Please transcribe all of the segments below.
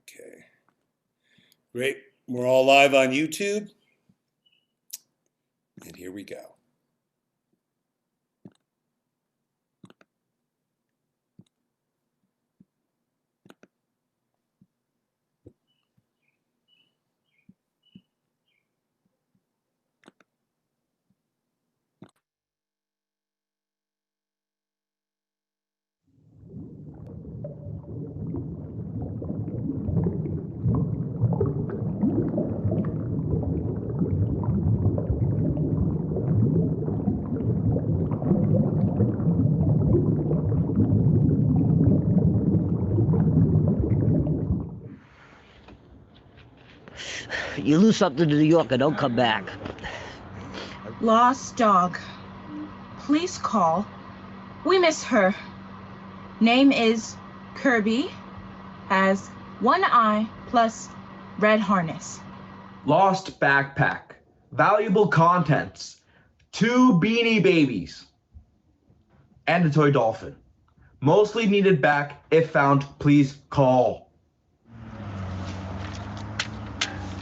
Okay. Great. We're all live on YouTube. And here we go. You lose something to New York and don't come back. Lost dog. Please call. We miss her. Name is Kirby. Has one eye plus red harness. Lost backpack. Valuable contents. 2 beanie babies. And a toy dolphin. Mostly needed back. If found, please call.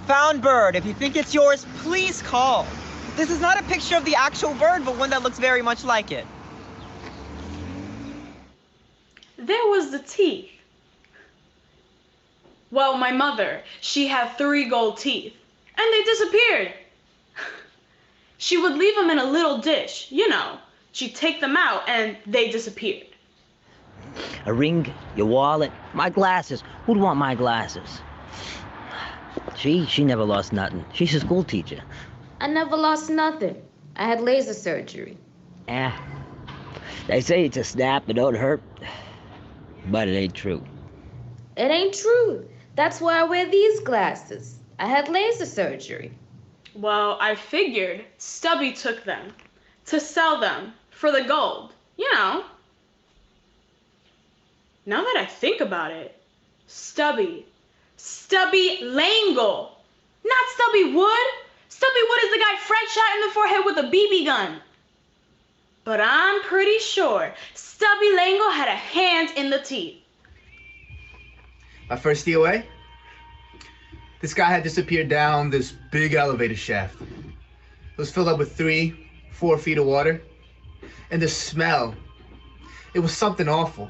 Found bird. If you think it's yours, please call. This is not a picture of the actual bird, but one that looks very much like it. There was the teeth. Well, my mother, she had 3 gold teeth, and they disappeared. She would leave them in a little dish, you know. She'd take them out, and they disappeared. A ring, your wallet, my glasses. Who'd want my glasses? She never lost nothing. She's a school teacher. I never lost nothing. I had laser surgery. They say it's a snap, it don't hurt. But it ain't true. It ain't true. That's why I wear these glasses. I had laser surgery. Well, I figured Stubby took them to sell them for the gold, you know. Now that I think about it, Stubby Langle, not Stubby Wood. Stubby Wood is the guy Fred shot in the forehead with a BB gun. But I'm pretty sure Stubby Langle had a hand in the teeth. My first DOA, this guy had disappeared down this big elevator shaft. It was filled up with 3-4 feet of water. And the smell, it was something awful.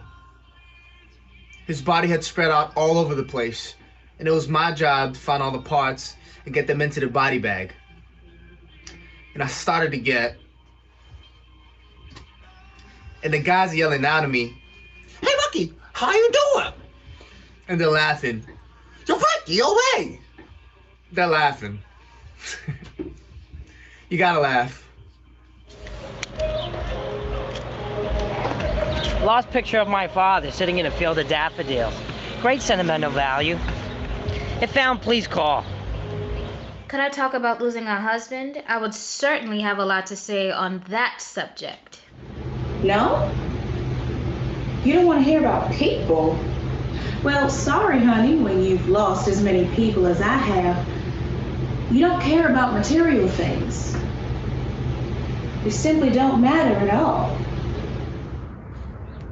His body had spread out all over the place. And it was my job to find all the parts and get them into the body bag. And I started to get, and the guys yelling down at me, "Hey, Rocky, how you doing?" And they're laughing. "Yo, Frankie, away!" They're laughing. You gotta laugh. Lost picture of my father sitting in a field of daffodils. Great sentimental value. If found, please call. Could I talk about losing a husband? I would certainly have a lot to say on that subject. No? You don't want to hear about people? Well, sorry, honey, when you've lost as many people as I have. You don't care about material things. They simply don't matter at all.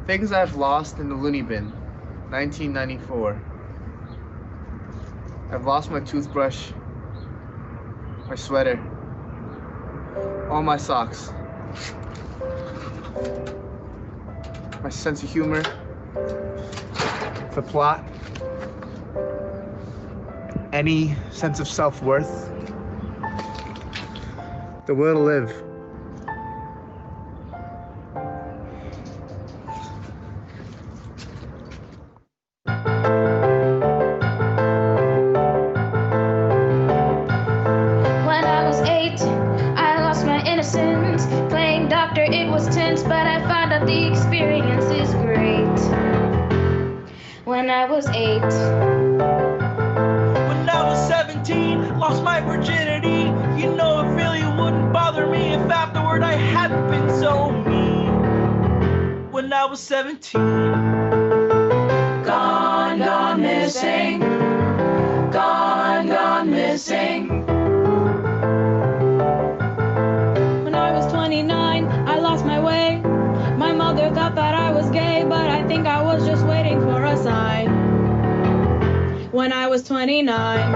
Things I've lost in the loony bin, 1994. I've lost my toothbrush, my sweater, all my socks, my sense of humor, the plot, any sense of self-worth, the will to live. Playing doctor, it was tense, but I found out the experience is great. When I was 8. When I was 17, lost my virginity. You know it really wouldn't bother me if afterward I hadn't been so mean. When I was 17. Gone missing. Gone missing. When I was 29, I lost my way. My mother thought that I was gay, but I think I was just waiting for a sign. when I was 29.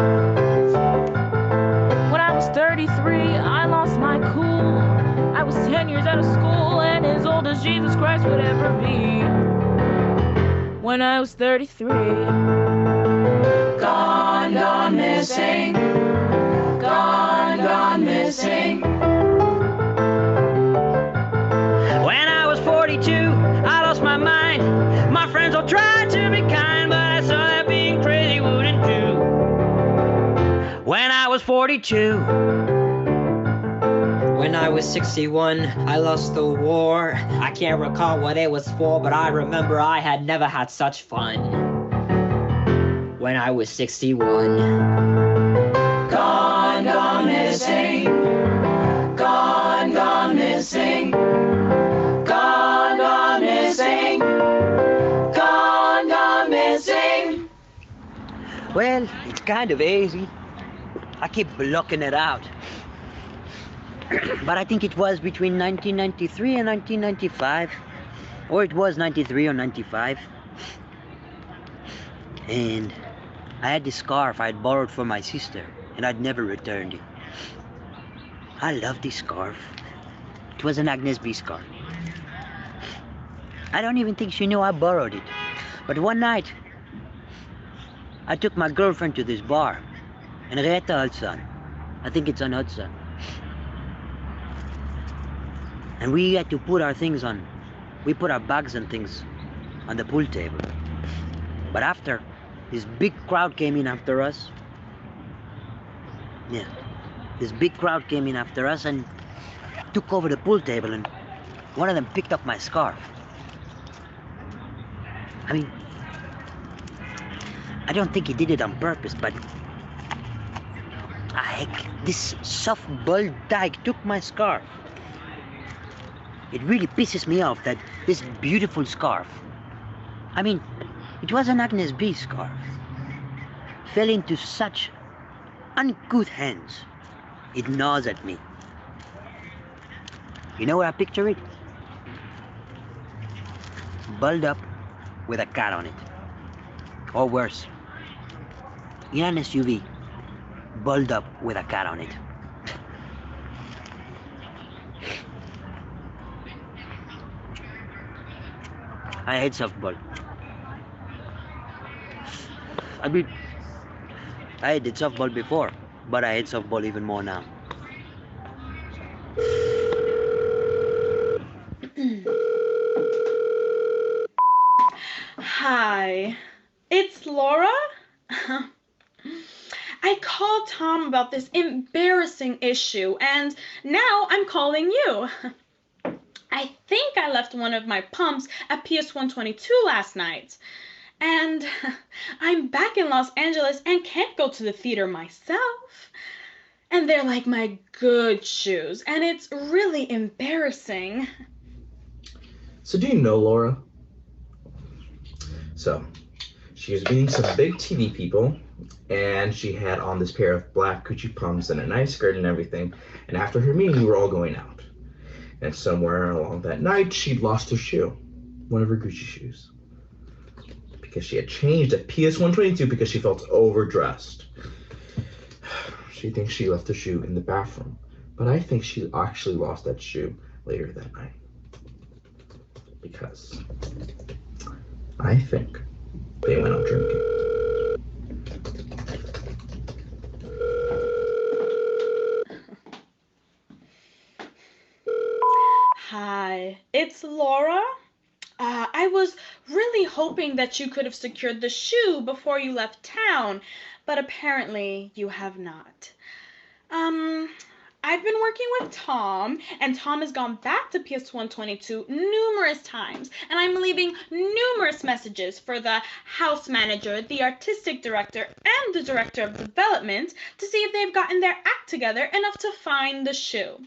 When I was 33, I lost my cool. I was 10 years out of school and as old as Jesus Christ would ever be. When I was 33. Gone, gone missing. Gone, gone missing. When I was 42, I lost my mind. My friends all tried to be kind, but I saw that being crazy wouldn't do. When I was 42. When I was 61, I lost the war. I can't recall what it was for, but I remember I had never had such fun. When I was 61. Gone, gone missing. Gone, gone missing. Gone, gone missing. Gone, gone missing. Well, it's kind of easy. I keep blocking it out. But I think it was between 1993 and 1995. Or it was 93 or 95. And I had this scarf I had borrowed from my sister, and I'd never returned it. I love this scarf. It was an Agnes B scarf. I don't even think she knew I borrowed it. But one night, I took my girlfriend to this bar, Henrietta Hudson. I think it's on Hudson. And we had to put our things on. We put our bags and things on the pool table. But after, this big crowd came in after us. Yeah, this big crowd came in after us and took over the pool table, and one of them picked up my scarf. I mean, I don't think he did it on purpose, but heck, this softball dyke took my scarf. It really pisses me off that this beautiful scarf, I mean, it was an Agnes B scarf, fell into such uncouth hands. It gnaws at me. You know where I picture it? Balled up with a cat on it. Or worse, in an SUV, balled up with a cat on it. I hate softball. I mean, I hated softball before, but I hate softball even more now. Hi, it's Laura. I called Tom about this embarrassing issue, and now I'm calling you. I think I left one of my pumps at PS 122 last night. And I'm back in Los Angeles and can't go to the theater myself. And they're like my good shoes, and it's really embarrassing. So do you know Laura? So, she was meeting some big TV people, and she had on this pair of black Gucci pumps and a nice skirt and everything. And after her meeting, we were all going out. And somewhere along that night, she'd lost her shoe, one of her Gucci shoes, because she had changed at PS 122 because she felt overdressed. She thinks she left her shoe in the bathroom, but I think she actually lost that shoe later that night, because I think they went out drinking. Hi, it's Laura. I was really hoping that you could have secured the shoe before you left town, but apparently you have not. I've been working with Tom, and Tom has gone back to PS 122 numerous times, and I'm leaving numerous messages for the house manager, the artistic director, and the director of development to see if they've gotten their act together enough to find the shoe.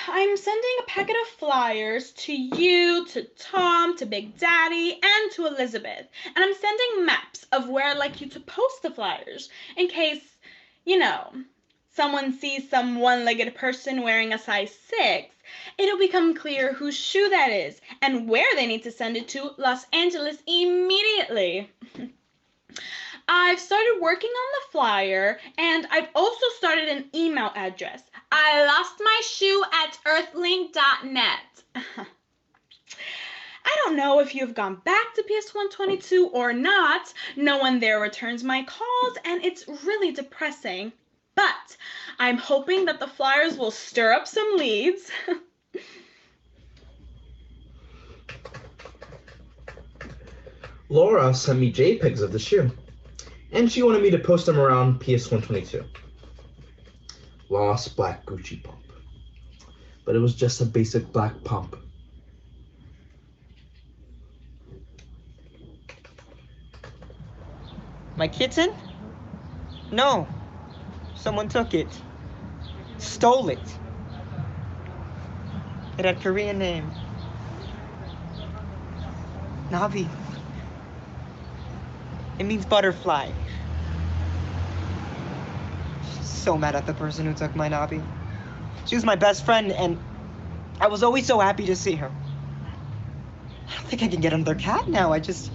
I'm sending a packet of flyers to you, to Tom, to Big Daddy, and to Elizabeth. And I'm sending maps of where I'd like you to post the flyers in case, you know, someone sees some one-legged person wearing a size 6. It'll become clear whose shoe that is and where they need to send it to Los Angeles immediately. I've started working on the flyer, and I've also started an email address. I lost my shoe at earthlink.net. I don't know if you've gone back to PS122 or not. No one there returns my calls, and it's really depressing. But I'm hoping that the flyers will stir up some leads. Laura sent me JPEGs of the shoe, and she wanted me to post them around PS122. Lost black Gucci pump. But it was just a basic black pump. My kitten? No. Someone took it. Stole it. It had a Korean name. Navi. It means butterfly. So mad at the person who took my Navi. She was my best friend, and I was always so happy to see her. I don't think I can get another cat now. I just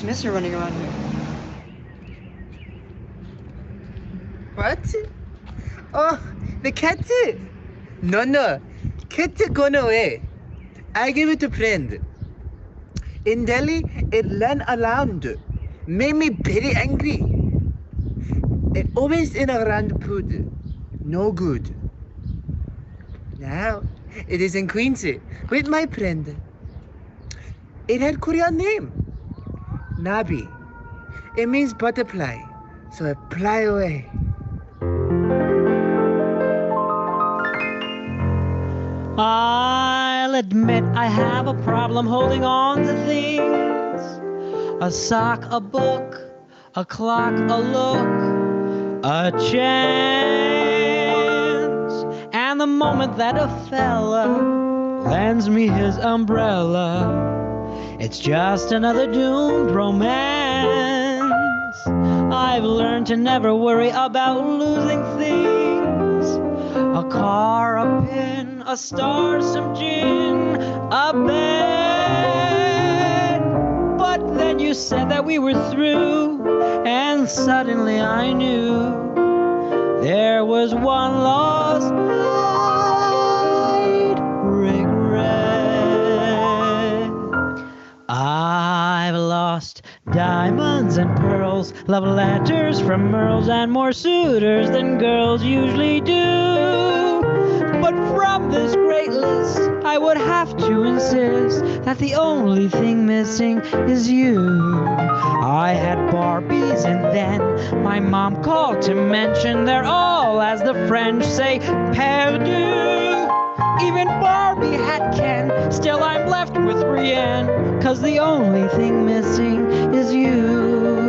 miss her running around here. What? Oh, the cat? No. Cat gone away. I gave it to friend. In Delhi, it ran around, made me very angry. It always in around food. No good. Now, it is in Queens with my friend. It had Korean name. Nabi. It means butterfly. So I fly away. I'll admit I have a problem holding on to things. A sock, a book, a clock, a look, a chance. And the moment that a fella lends me his umbrella, it's just another doomed romance. I've learned to never worry about losing things. A car, a pin, a star, some gin, a bed. But then you said that we were through, and suddenly I knew there was one lost night regret. I've lost diamonds and pearls, love letters from Merles, and more suitors than girls usually do. But from this great list, I would have to insist that the only thing missing is you. I had Barbies, and then my mom called to mention they're all, as the French say, perdu. Even Barbie had Ken, still I'm left with Brienne, 'cause the only thing missing is you.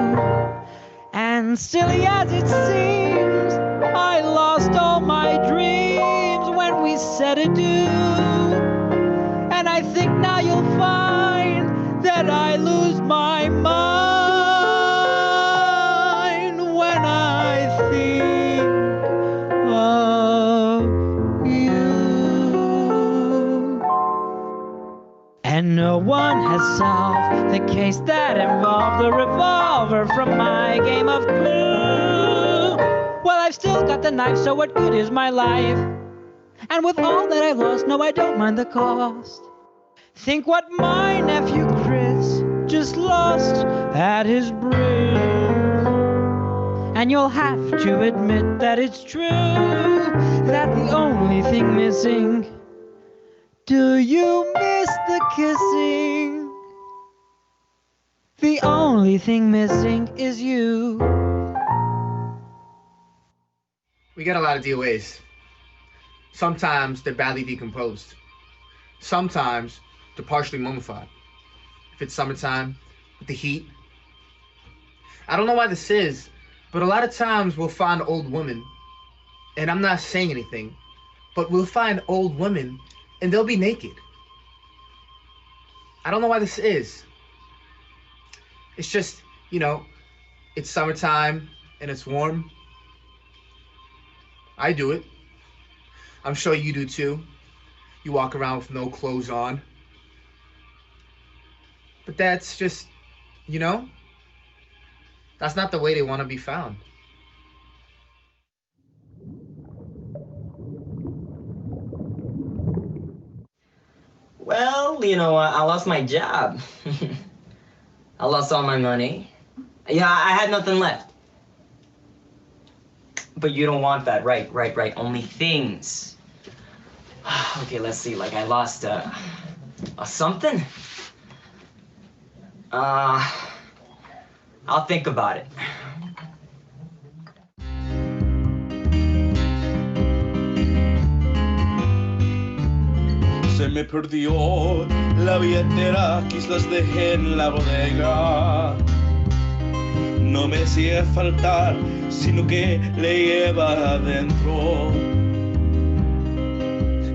And silly as it seems, I lost all my dreams when we said adieu. And I think now you'll find that I lose my mind when I think of you. And no one has solved the case that involved the revolver from my game of Clue. Well, I've still got the knife, so what good is my life? And with all that I've lost, no, I don't mind the cost. Think what my nephew Chris just lost at his bridge. And you'll have to admit that it's true, that the only thing missing. Do you miss the kissing? The only thing missing is you. We get a lot of DOAs. Sometimes they're badly decomposed. Sometimes they're partially mummified. If it's summertime, with the heat. I don't know why this is, but a lot of times we'll find old women, and I'm not saying anything, but we'll find old women and they'll be naked. I don't know why this is. It's just, it's summertime and it's warm. I do it. I'm sure you do too. You walk around with no clothes on. But that's just, That's not the way they want to be found. Well, I lost my job. I lost all my money. Yeah, I had nothing left. But you don't want that, right? Only things. Okay, let's see. Like I lost a something. I'll think about it. Se me perdió la billetera, quizás dejé en la bodega. No me hacía faltar, sino que le lleva adentro.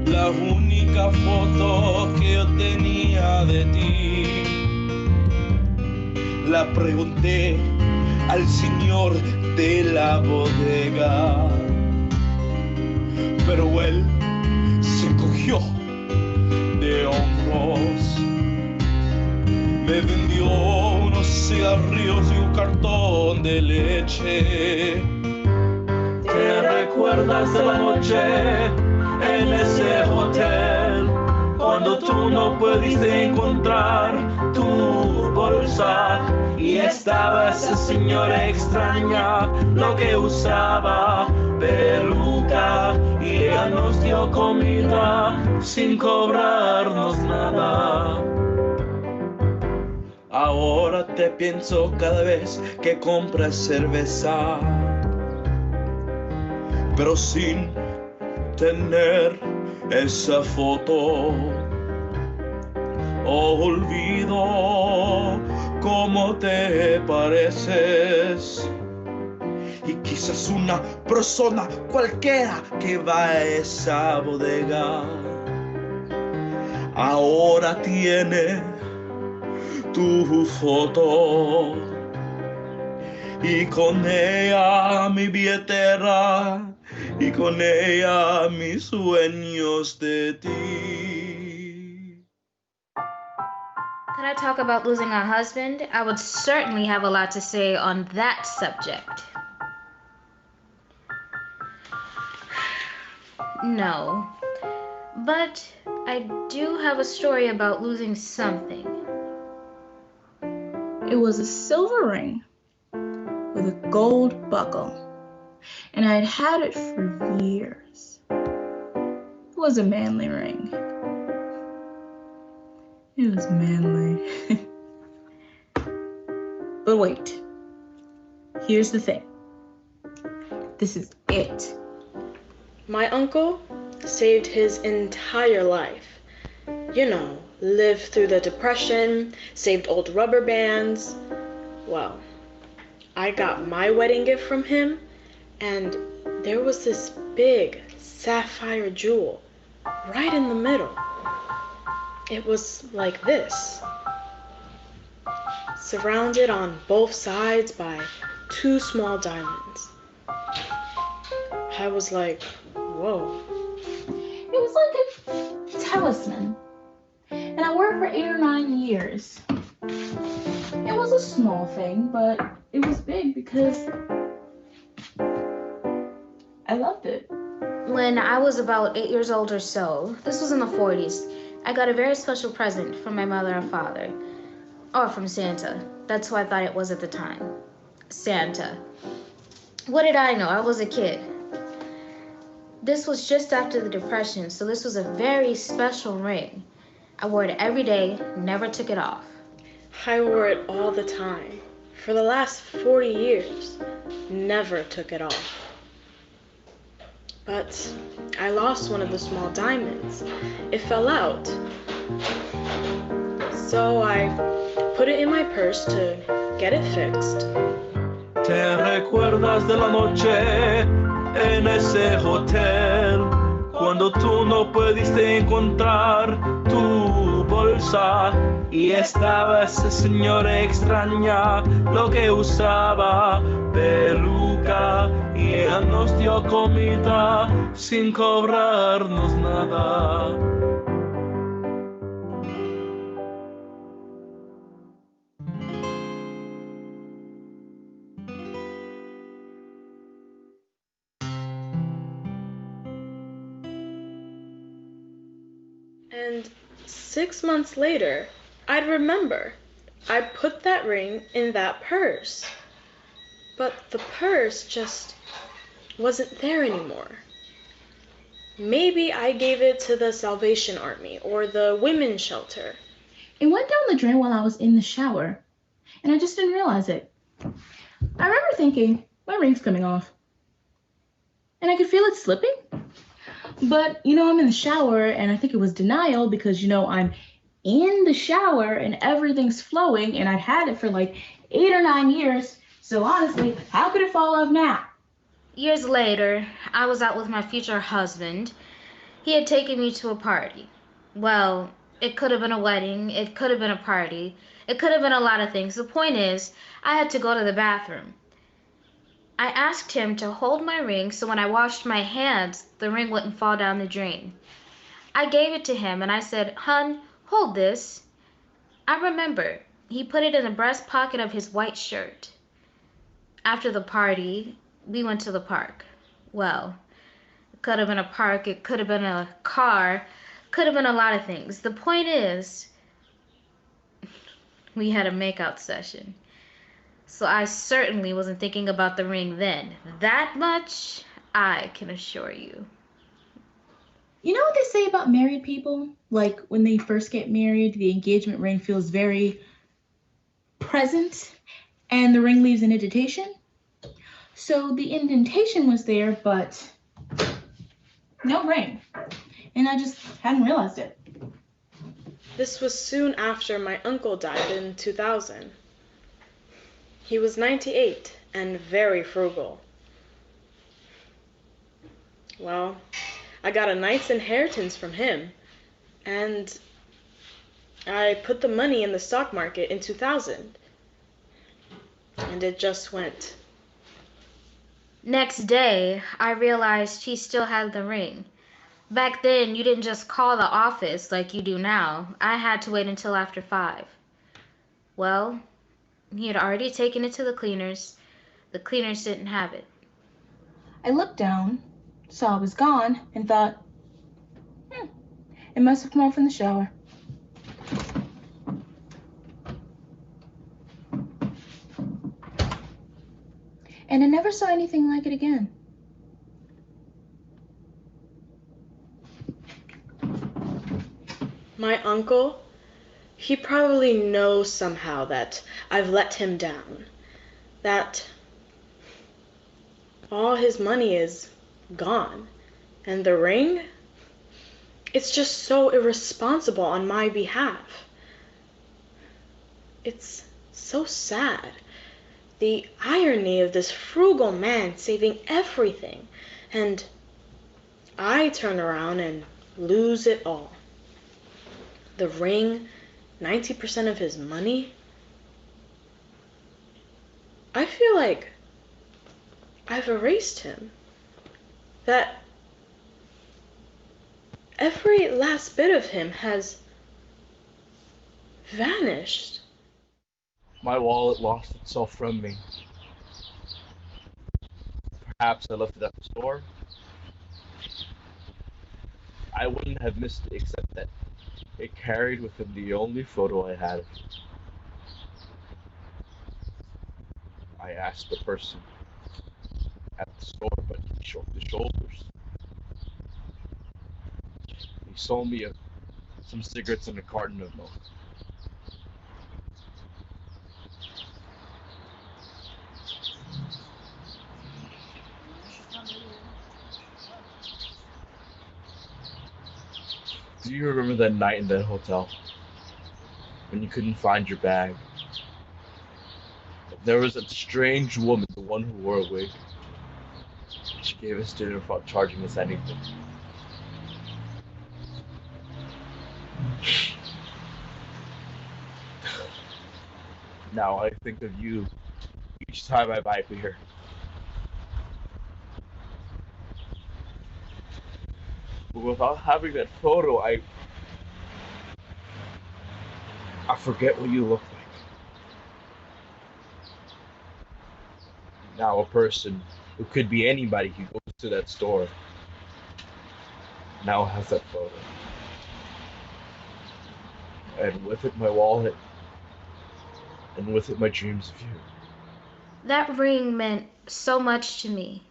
La única foto que yo tenía de ti. La pregunté al señor de la bodega, pero él se encogió de hombros. Me vendió unos cigarrillos y un cartón de leche. ¿Te recuerdas de la noche en ese hotel? Cuando tú no pudiste encontrar tu bolsa y estaba esa señora extraña, lo que usaba peluca, y ella nos dio comida sin cobrarnos nada. Ahora te pienso cada vez que compras cerveza, pero sin tener esa foto. Olvido cómo te pareces, y quizás una persona cualquiera que va a esa bodega ahora tiene tu foto, y con ella mi billetera, y con ella mis sueños de ti. Could I talk about losing a husband? I would certainly have a lot to say on that subject. No. But I do have a story about losing something. It was a silver ring with a gold buckle, and I'd had it for years. It was a manly ring. It was manly. But wait, here's the thing. This is it. My uncle saved his entire life. Lived through the Depression, saved old rubber bands. Well, I got my wedding gift from him, and there was this big sapphire jewel right in the middle. It was like this, surrounded on both sides by 2 small diamonds. I was like, whoa. It was like a talisman, and I wore it for 8 or 9 years. It was a small thing, but it was big because I loved it. When I was about 8 years old or so, this was in the 40s, I got a very special present from my mother and father. Or from Santa. That's who I thought it was at the time. Santa. What did I know? I was a kid. This was just after the Depression, so this was a very special ring. I wore it every day, never took it off. I wore it all the time. For the last 40 years, never took it off. But I lost one of the small diamonds. It fell out. So I put it in my purse to get it fixed. ¿Te recuerdas de la noche en ese hotel? Cuando tú no pudiste encontrar tu bolsa y estaba esa señora extraña, lo que usaba peluca, y ella nos dio comida sin cobrarnos nada. And 6 months later, I'd remember. I put that ring in that purse. But the purse just wasn't there anymore. Maybe I gave it to the Salvation Army or the women's shelter. It went down the drain while I was in the shower, and I just didn't realize it. I remember thinking, my ring's coming off. And I could feel it slipping. But, I'm in the shower, and I think it was denial because, I'm in the shower and everything's flowing, and I'd had it for like 8 or 9 years. So honestly, how could it fall off now? Years later, I was out with my future husband. He had taken me to a party. Well, it could have been a wedding, it could have been a party, it could have been a lot of things. The point is, I had to go to the bathroom. I asked him to hold my ring so when I washed my hands, the ring wouldn't fall down the drain. I gave it to him and I said, "Hun, hold this." I remember he put it in the breast pocket of his white shirt. After the party, we went to the park. Well, it could have been a park, it could have been a car, could have been a lot of things. The point is, we had a makeout session. So I certainly wasn't thinking about the ring then. That much I can assure you. You know what they say about married people? Like when they first get married, the engagement ring feels very present and the ring leaves an indentation. So the indentation was there, but no ring. And I just hadn't realized it. This was soon after my uncle died in 2000. He was 98 and very frugal. Well, I got a nice inheritance from him, and I put the money in the stock market in 2000, and it just went. Next day, I realized he still had the ring. Back then, you didn't just call the office like you do now. I had to wait until after 5. Well, he had already taken it to the cleaners. The cleaners didn't have it. I looked down, saw it was gone, and thought, it must have come off in the shower. And I never saw anything like it again. My uncle, he probably knows somehow that I've let him down, that all his money is gone, and the ring, it's just so irresponsible on my behalf. It's so sad. The irony of this frugal man saving everything, and I turn around and lose it all. The ring, 90% of his money. I feel like I've erased him. That every last bit of him has vanished. My wallet lost itself from me. Perhaps I left it at the store. I wouldn't have missed it except that it carried with it the only photo I had. I asked the person at the store, but he shrugged his shoulders. He sold me some cigarettes and a carton of milk. Do you remember that night in that hotel when you couldn't find your bag? There was a strange woman, the one who wore a wig. She gave us dinner without charging us anything. Now I think of you each time I buy beer. But without having that photo, I forget what you look like. Now a person who could be anybody who goes to that store now has that photo. and with it my wallet, and with it my dreams of you. That ring meant so much to me.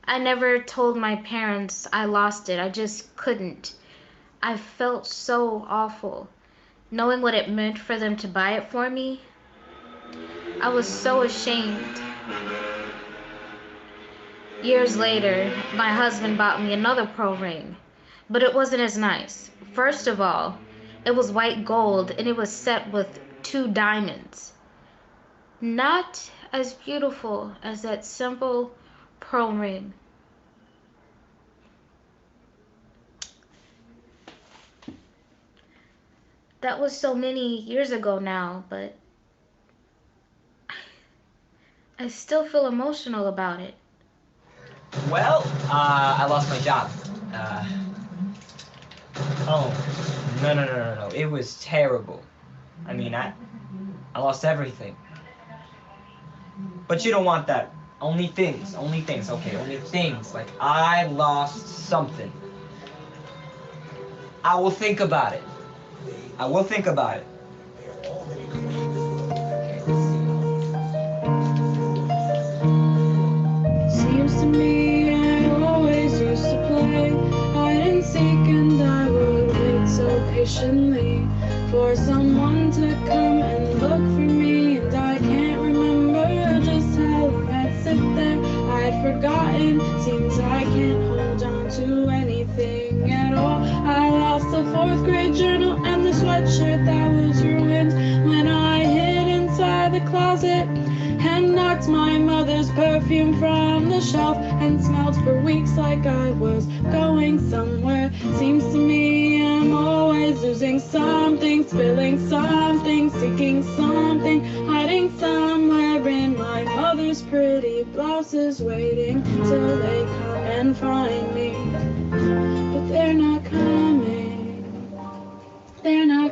I never told my parents I lost it. I just couldn't. I felt so awful. Knowing what it meant for them to buy it for me, I was so ashamed. Years later, my husband bought me another pearl ring, but it wasn't as nice. First of all, it was white gold and it was set with 2 diamonds. Not as beautiful as that simple pearl ring. That was so many years ago now, but I still feel emotional about it. Well, I lost my job. Oh, no. It was terrible. I mean, I lost everything. But you don't want that. Only things, okay, only things. Like, I lost something. I will think about it. Seems to me I always used to play hide and seek, and I would wait so patiently for someone to come and look for me, and I can't remember just how long I'd sit there. I'd forgotten, seems I can't hold on to anything at all. I lost the 4th grade journal and the sweatshirt that was ruined when I hid inside the closet and knocked my mother's perfume from the shelf and smelled for weeks like I was going somewhere. Seems to me I'm always losing something, spilling something, seeking something, hiding somewhere in my mother's pretty blouses, waiting till they come and find me. But they're not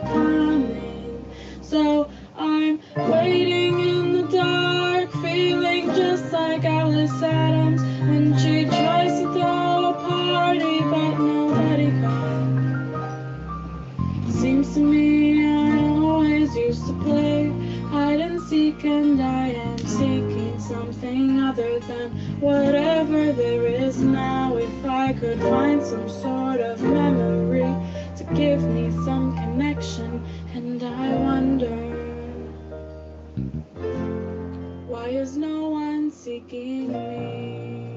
coming, so I'm waiting in the dark, feeling just like Alice Adams when she tries to throw a party but nobody comes. Seems to me I always used to play hide and seek, and I am seeking something other than whatever there is now. If I could find some sort of memory to give me some connection, and I wonder, why is no one seeking me?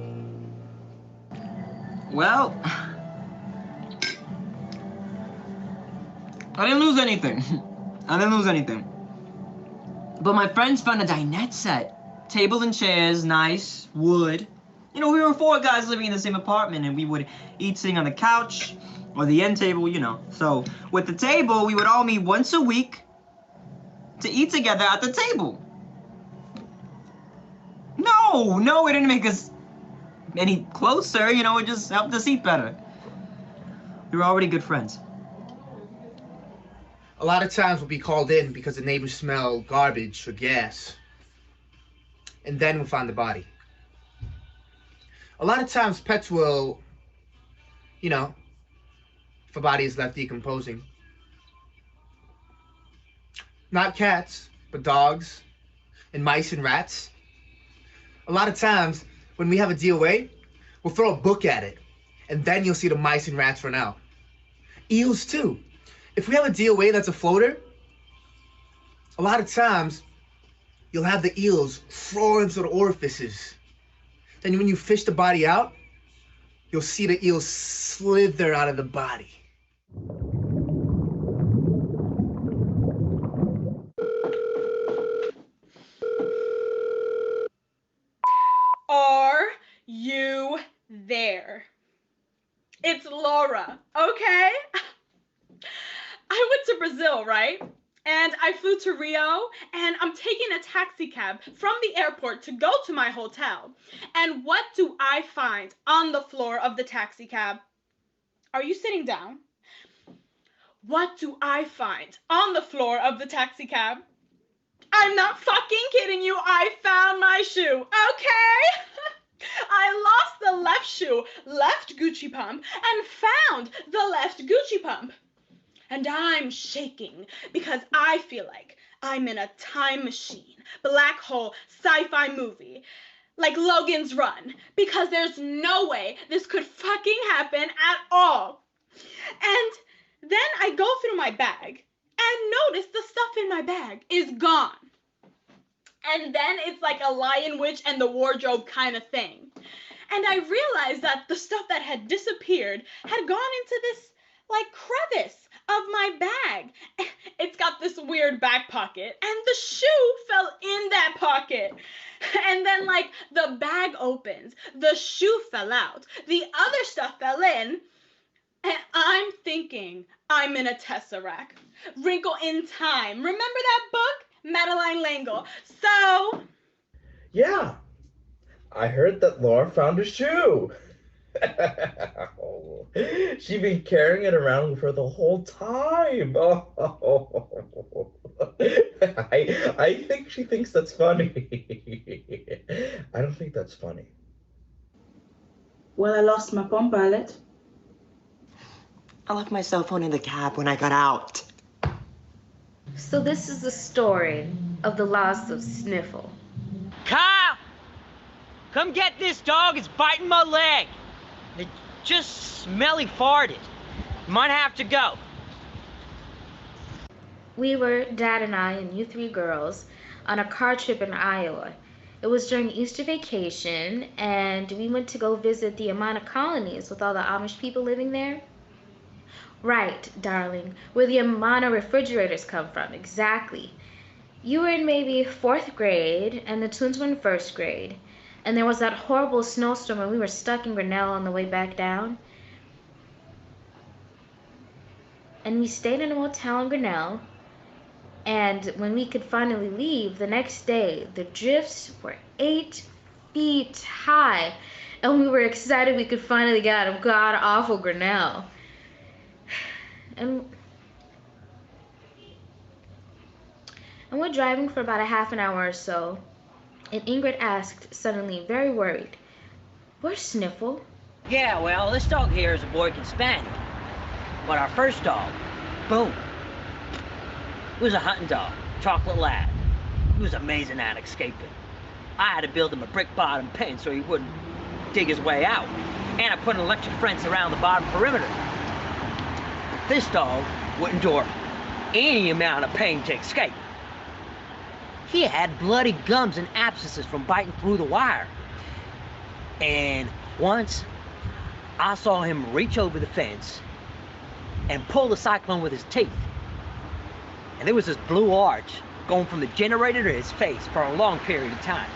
Well, I didn't lose anything. But my friends found a dinette set. Table and chairs, nice, wood. You know, we were 4 guys living in the same apartment, and we would eat sitting on the couch or the end table, you know. So with the table, we would all meet once a week to eat together at the table. No, it didn't make us any closer, you know, it just helped us eat better. We were already good friends. A lot of times we'll be called in because the neighbors smell garbage or gas. And then we'll find the body. A lot of times pets will, you know, if a body is left decomposing. Not cats, but dogs and mice and rats. A lot of times when we have a DOA, we'll throw a book at it, and then you'll see the mice and rats run out. Eels too. If we have a DOA that's a floater, a lot of times you'll have the eels crawl into the orifices. Then when you fish the body out, you'll see the eels slither out of the body. Are you there? It's Laura, okay? I went to Brazil, right? And I flew to Rio, and I'm taking a taxi cab from the airport to go to my hotel. And what do I find on the floor of the taxi cab? Are you sitting down? What do I find on the floor of the taxi cab? I'm not fucking kidding you. I found my shoe, okay? I lost the left shoe, left Gucci pump, and found the left Gucci pump. and I'm shaking because I feel like I'm in a time machine, black hole, sci-fi movie, like Logan's Run, because there's no way this could fucking happen at all. And then I go through my bag and notice the stuff in my bag is gone. And then it's like a Lion Witch and the wardrobe kind of thing. And I realized that the stuff that had disappeared had gone into this like crevice of my bag. It's got this weird back pocket, and the shoe fell in that pocket. And then like the bag opens, the shoe fell out, the other stuff fell in, and I'm thinking I'm in a tesseract. Wrinkle in Time. Remember that book? Madeline L'Engle. So Yeah, I heard that Laura found a shoe. She'd been carrying it around for the whole time. I think she thinks that's funny. I don't think that's funny. Well, I lost my Palm Pilot. I left my cell phone in the cab when I got out. So this is the story of the loss of Sniffle. Kyle! Come get this dog, it's biting my leg. It just smelly farted. Might have to go. We were, Dad and I and you three girls, on a car trip in Iowa. It was during Easter vacation, and we went to go visit the Amana colonies with all the Amish people living there. Right, darling, where the Amana refrigerators come from, exactly. You were in maybe 4th grade, and the twins were in 1st grade. And there was that horrible snowstorm, and we were stuck in Grinnell on the way back down. And we stayed in a motel in Grinnell. And when we could finally leave, the next day, the drifts were 8 feet high. And we were excited we could finally get out of god-awful Grinnell. And we're driving for about a half an hour or so. And Ingrid asked, suddenly, very worried, "Where's Sniffle?" Yeah, well, this dog here is a Boykin Spaniel. But our first dog, Boom, he was a hunting dog, chocolate lab. He was amazing at escaping. I had to build him a brick bottom pen so he wouldn't dig his way out. And I put an electric fence around the bottom perimeter. This dog wouldn't endure any amount of pain to escape. He had bloody gums and abscesses from biting through the wire. And once, I saw him reach over the fence and pull the cyclone with his teeth. And there was this blue arch going from the generator to his face for a long period of time.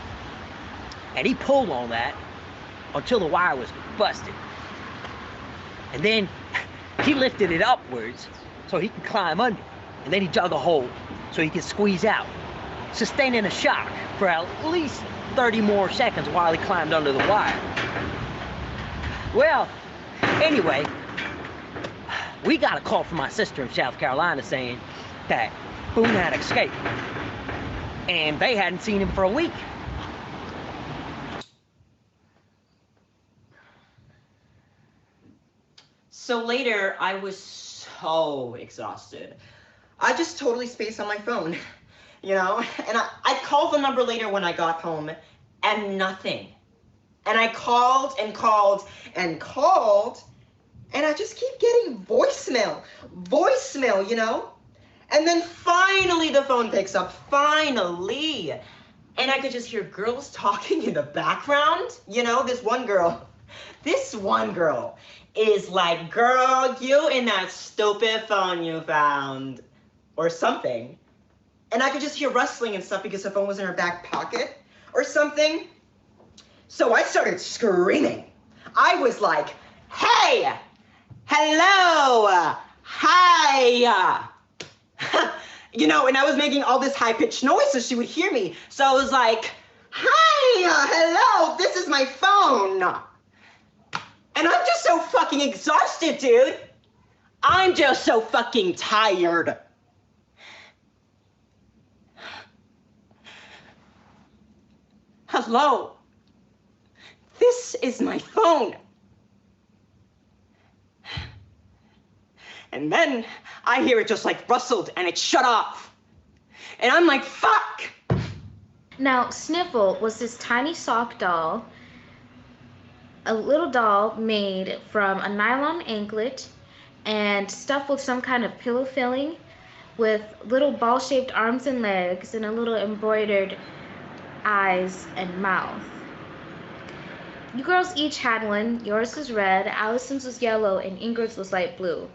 And he pulled on that until the wire was busted. And then he lifted it upwards so he could climb under. And then he dug a hole so he could squeeze out, sustaining a shock for at least 30 more seconds while he climbed under the wire. Well, anyway, we got a call from my sister in South Carolina saying that Boone had escaped, and they hadn't seen him for a week. So later, I was so exhausted. I just totally spaced on my phone, you know? And I called the number later when I got home, and nothing. And I called and called and called, and I just keep getting voicemail, you know? And then finally the phone picks up, finally. And I could just hear girls talking in the background, you know? This one girl is like, "Girl, you in that stupid phone you found," or something. And I could just hear rustling and stuff because the phone was in her back pocket or something. So I started screaming. I was like, "Hey, hello, hi." You know, and I was making all this high-pitched noise so she would hear me. So I was like, "Hi, hello, this is my phone." And I'm just so fucking exhausted, dude. I'm just so fucking tired. Hello. This is my phone. And then I hear it just like rustled and it shut off. And I'm like, fuck! Now, Sniffle was this tiny sock doll, a little doll made from a nylon anklet and stuffed with some kind of pillow filling, with little ball-shaped arms and legs and a little embroidered eyes and mouth. You girls each had one. Yours was red, Allison's was yellow, and Ingrid's was light blue.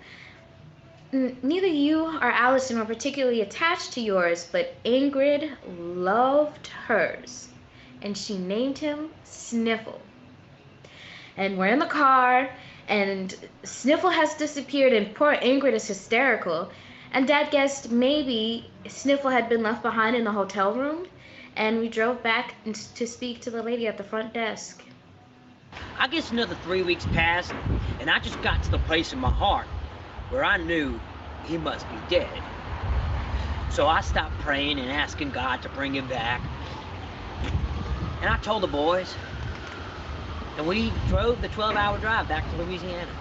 Neither you or Allison were particularly attached to yours, but Ingrid loved hers, and she named him Sniffle. And we're in the car, and Sniffle has disappeared, and poor Ingrid is hysterical. And Dad guessed maybe Sniffle had been left behind in the hotel room, and we drove back to speak to the lady at the front desk. I guess another 3 weeks passed, and I just got to the place in my heart where I knew he must be dead. So I stopped praying and asking God to bring him back. And I told the boys, and we drove the 12-hour drive back to Louisiana.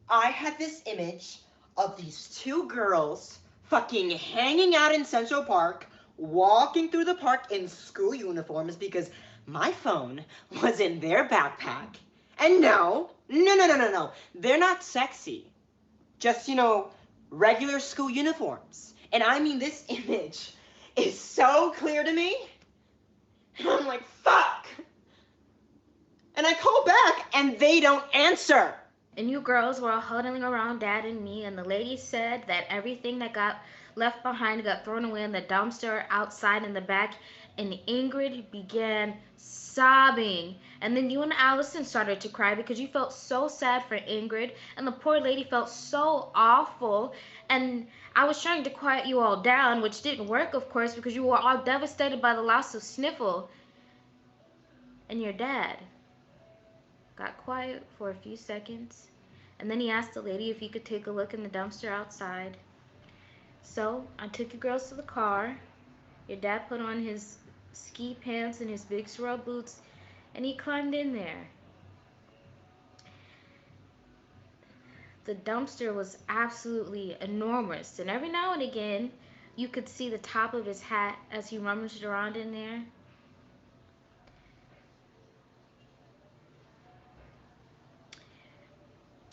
I had this image of these two girls fucking hanging out in Central Park, walking through the park in school uniforms because my phone was in their backpack. And no, they're not sexy. Just, you know, regular school uniforms. And I mean, this image is so clear to me. And I'm like, fuck. And I call back and they don't answer. And you girls were all huddling around Dad and me, and the lady said that everything that got left behind got thrown away in the dumpster outside in the back, and Ingrid began sobbing. And then you and Allison started to cry because you felt so sad for Ingrid, and the poor lady felt so awful. And I was trying to quiet you all down, which didn't work, of course, because you were all devastated by the loss of Sniffle. And your dad got quiet for a few seconds, and then he asked the lady if he could take a look in the dumpster outside. So I took you girls to the car. Your dad put on his ski pants and his big swirl boots, and he climbed in there. The dumpster was absolutely enormous, and every now and again you could see the top of his hat as he rummaged around in there.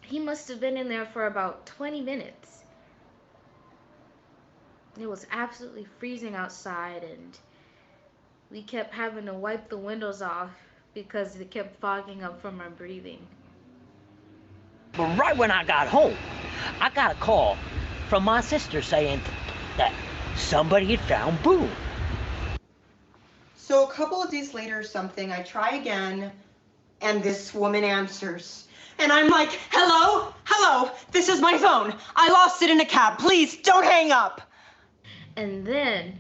He must have been in there for about 20 minutes. It was absolutely freezing outside, and we kept having to wipe the windows off because it kept fogging up from our breathing. But right when I got home, I got a call from my sister saying that somebody had found Boone. So a couple of days later or something, I try again, and this woman answers. And I'm like, hello, this is my phone. I lost it in a cab. Please don't hang up. And then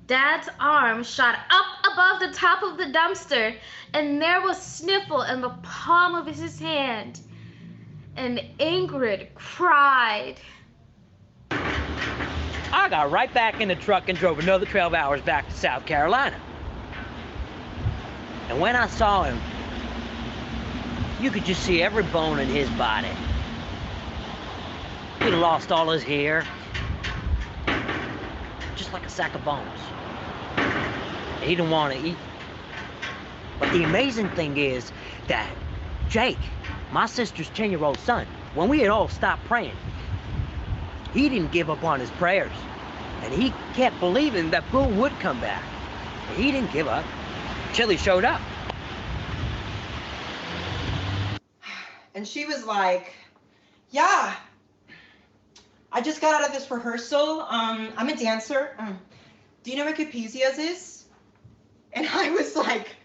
Dad's arm shot up above the top of the dumpster, and there was Sniffle in the palm of his hand. And Ingrid cried. I got right back in the truck and drove another 12 hours back to South Carolina. And when I saw him, you could just see every bone in his body. He'd lost all his hair, just like a sack of bones. He didn't want to eat. But the amazing thing is that Jake, my sister's 10-year-old son, when we had all stopped praying, he didn't give up on his prayers. And he kept believing that Boone would come back. But he didn't give up till he showed up. And she was like, yeah, I just got out of this rehearsal. I'm a dancer. Do you know where Capesia's is? And I was like,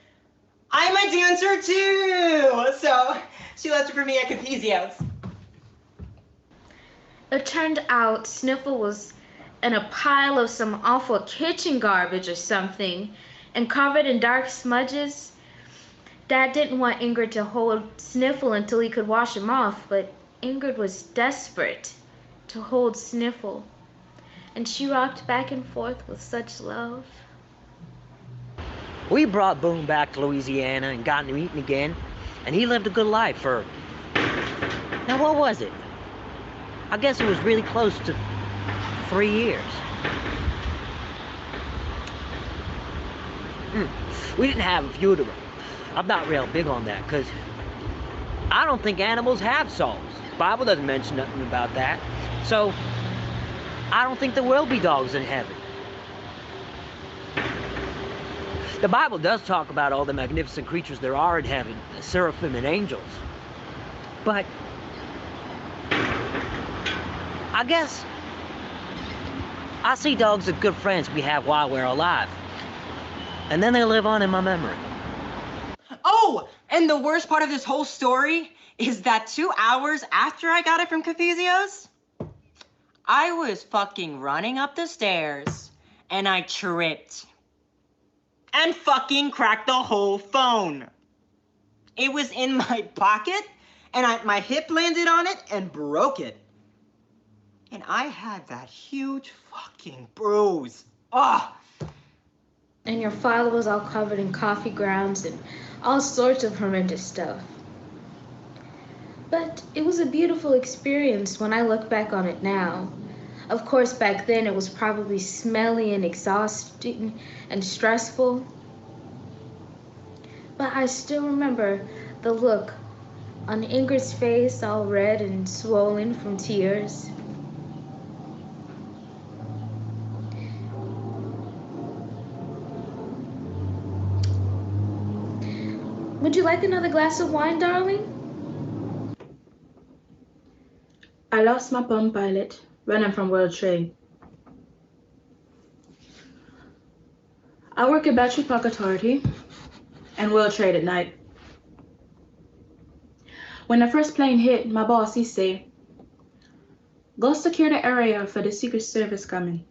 I'm a dancer too. So she left it for me at Capesia's. It turned out Sniffle was in a pile of some awful kitchen garbage or something, and covered in dark smudges. Dad didn't want Ingrid to hold Sniffle until he could wash him off, but Ingrid was desperate to hold Sniffle, and she rocked back and forth with such love. We brought Boone back to Louisiana and got him eating again, and he lived a good life for, now what was it? I guess it was really close to 3 years. We didn't have a funeral. I'm not real big on that, because I don't think animals have souls. The Bible doesn't mention nothing about that. So, I don't think there will be dogs in heaven. The Bible does talk about all the magnificent creatures there are in heaven, the seraphim and angels. But I guess I see dogs as good friends we have while we're alive. And then they live on in my memory. Oh, and the worst part of this whole story is that 2 hours after I got it from Cafezio's, I was fucking running up the stairs and I tripped and fucking cracked the whole phone. It was in my pocket and my hip landed on it and broke it. And I had that huge fucking bruise. Ugh. And your father was all covered in coffee grounds and all sorts of horrendous stuff. But it was a beautiful experience when I look back on it now. Of course, back then it was probably smelly and exhausting and stressful. But I still remember the look on Ingrid's face, all red and swollen from tears. Would you like another glass of wine, darling? I lost my Palm Pilot running from World Trade. I work at Battery Park Authority and World Trade at night. When the first plane hit, my boss, he said, "Go secure the area for the Secret Service coming."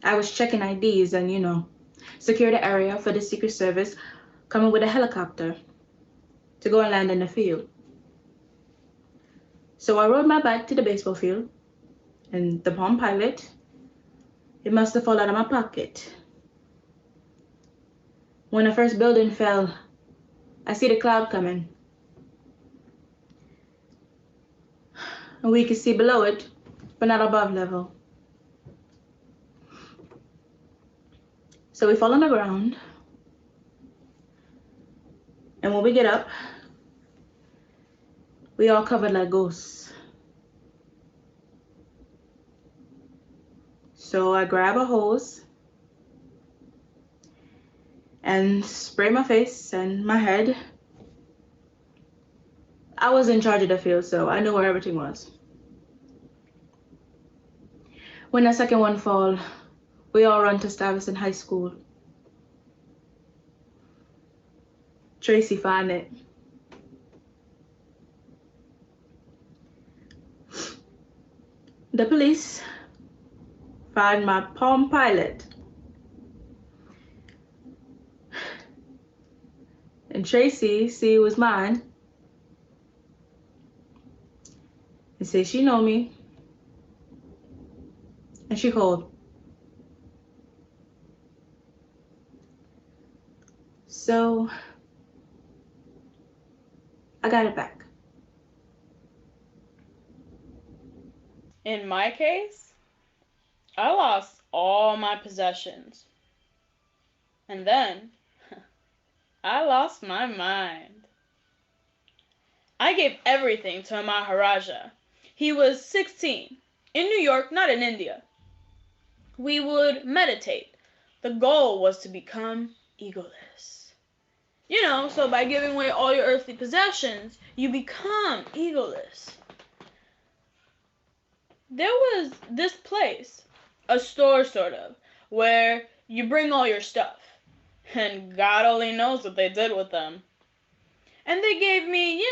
I was checking IDs and, secure the area for the Secret Service coming with a helicopter to go and land in the field. So I rode my bike to the baseball field, and the Palm Pilot, it must have fallen out of my pocket. When the first building fell, I see the cloud coming. And we could see below it, but not above level. So we fall on the ground. And when we get up, we all covered like ghosts. So I grab a hose and spray my face and my head. I was in charge of the field, so I knew where everything was. When the second one fall, we all run to Stuyvesant High School. Tracy found it. The police found my Palm Pilot. And Tracy, see, it was mine. And say she know me. And she called. So I got it back. In my case, I lost all my possessions. And then, I lost my mind. I gave everything to Maharaja. He was 16, in New York, not in India. We would meditate. The goal was to become egoless. So by giving away all your earthly possessions, you become egoless. There was this place, a store sort of, where you bring all your stuff. And God only knows what they did with them. And they gave me,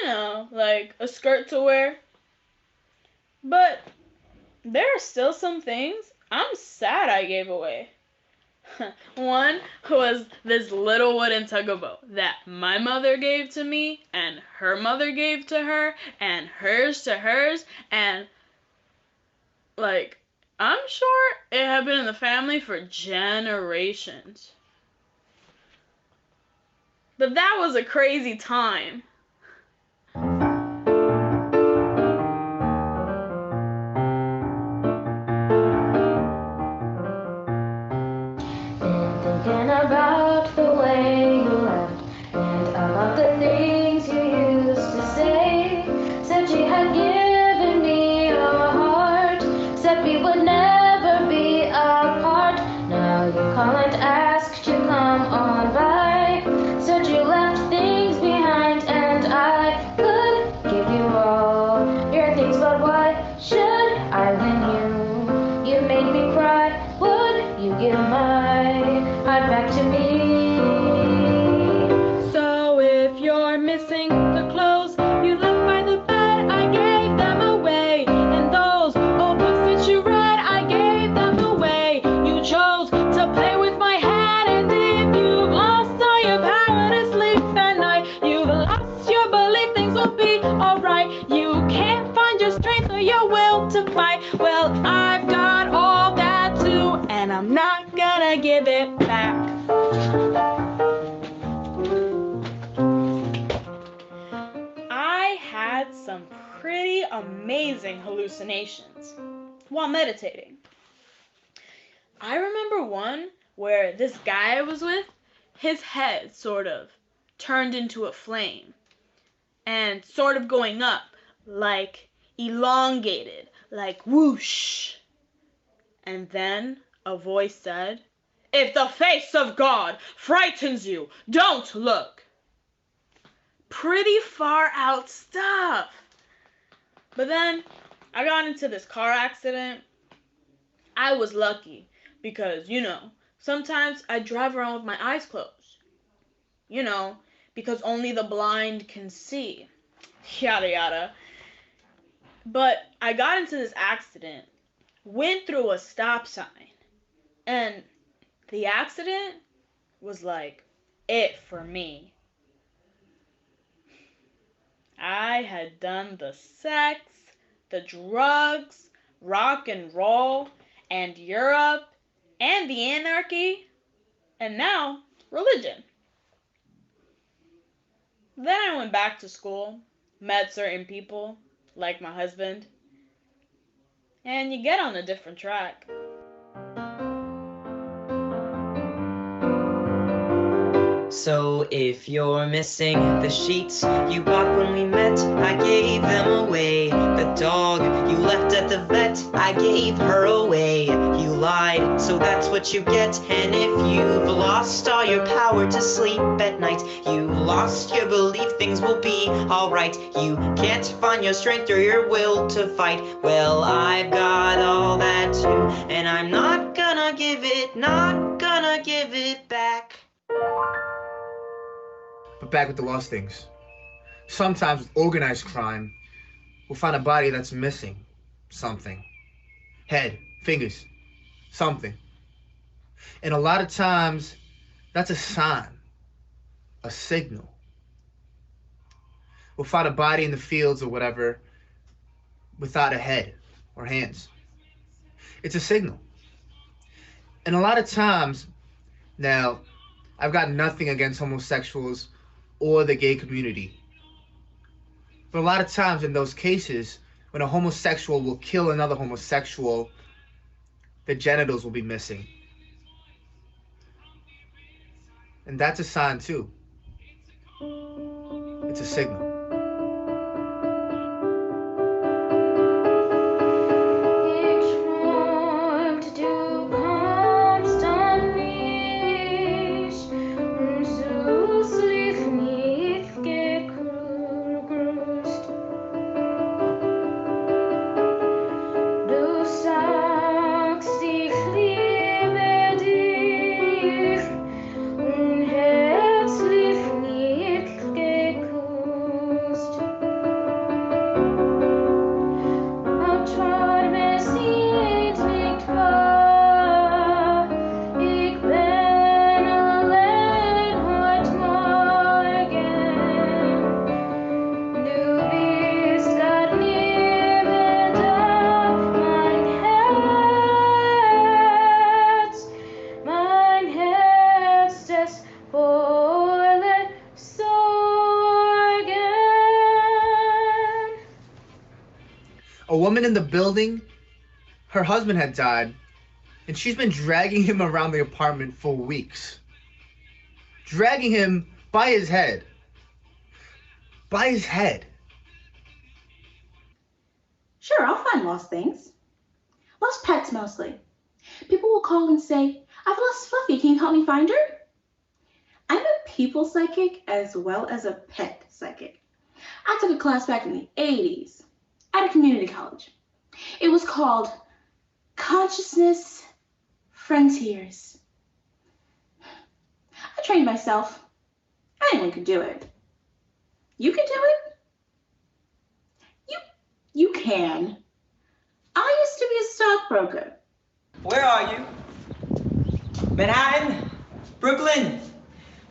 like a skirt to wear. But there are still some things I'm sad I gave away. One was this little wooden tugboat that my mother gave to me, and her mother gave to her, and hers to hers, and I'm sure it had been in the family for generations. But that was a crazy time. give my heart back to me. So if you're missing the clothes you left by the bed, I gave them away. And those old books that you read, I gave them away. You chose to play with my head as if you've lost all your power to sleep at night. You've lost your belief things will be alright. You can't find your strength or your will to fight. Well, I've got all that too, and I'm not gonna give it back. I had some pretty amazing hallucinations while meditating. I remember one where this guy I was with, his head sort of turned into a flame and sort of going up, like elongated, like whoosh. And then a voice said, "If the face of God frightens you, don't look." Pretty far out stuff. But then I got into this car accident. I was lucky because, sometimes I drive around with my eyes closed. Because only the blind can see. Yada yada. But I got into this accident, went through a stop sign, and the accident was like it for me. I had done the sex, the drugs, rock and roll, and Europe, and the anarchy, and now religion. Then I went back to school, met certain people, like my husband, and you get on a different track. So if you're missing the sheets you bought when we met, I gave them away. The dog you left at the vet, I gave her away. You lied, so that's what you get. And if you've lost all your power to sleep at night, you lost your belief things will be alright. You can't find your strength or your will to fight. Well, I've got all that too, and I'm not gonna give it back. But back with the lost things. Sometimes with organized crime, we'll find a body that's missing something. Head, fingers, something. And a lot of times, that's a sign, a signal. We'll find a body in the fields or whatever without a head or hands. It's a signal. And a lot of times, now, I've got nothing against homosexuals or the gay community. But a lot of times in those cases, when a homosexual will kill another homosexual, the genitals will be missing. And that's a sign too. It's a signal. A woman in the building, her husband had died, and she's been dragging him around the apartment for weeks. Dragging him by his head. By his head. Sure, I'll find lost things. Lost pets mostly. People will call and say, "I've lost Fluffy, can you help me find her?" I'm a people psychic as well as a pet psychic. I took a class back in the 80s at a community college. It was called Consciousness Frontiers. I trained myself. Anyone could do it. You can do it? You can. I used to be a stockbroker. Where are you? Manhattan? Brooklyn?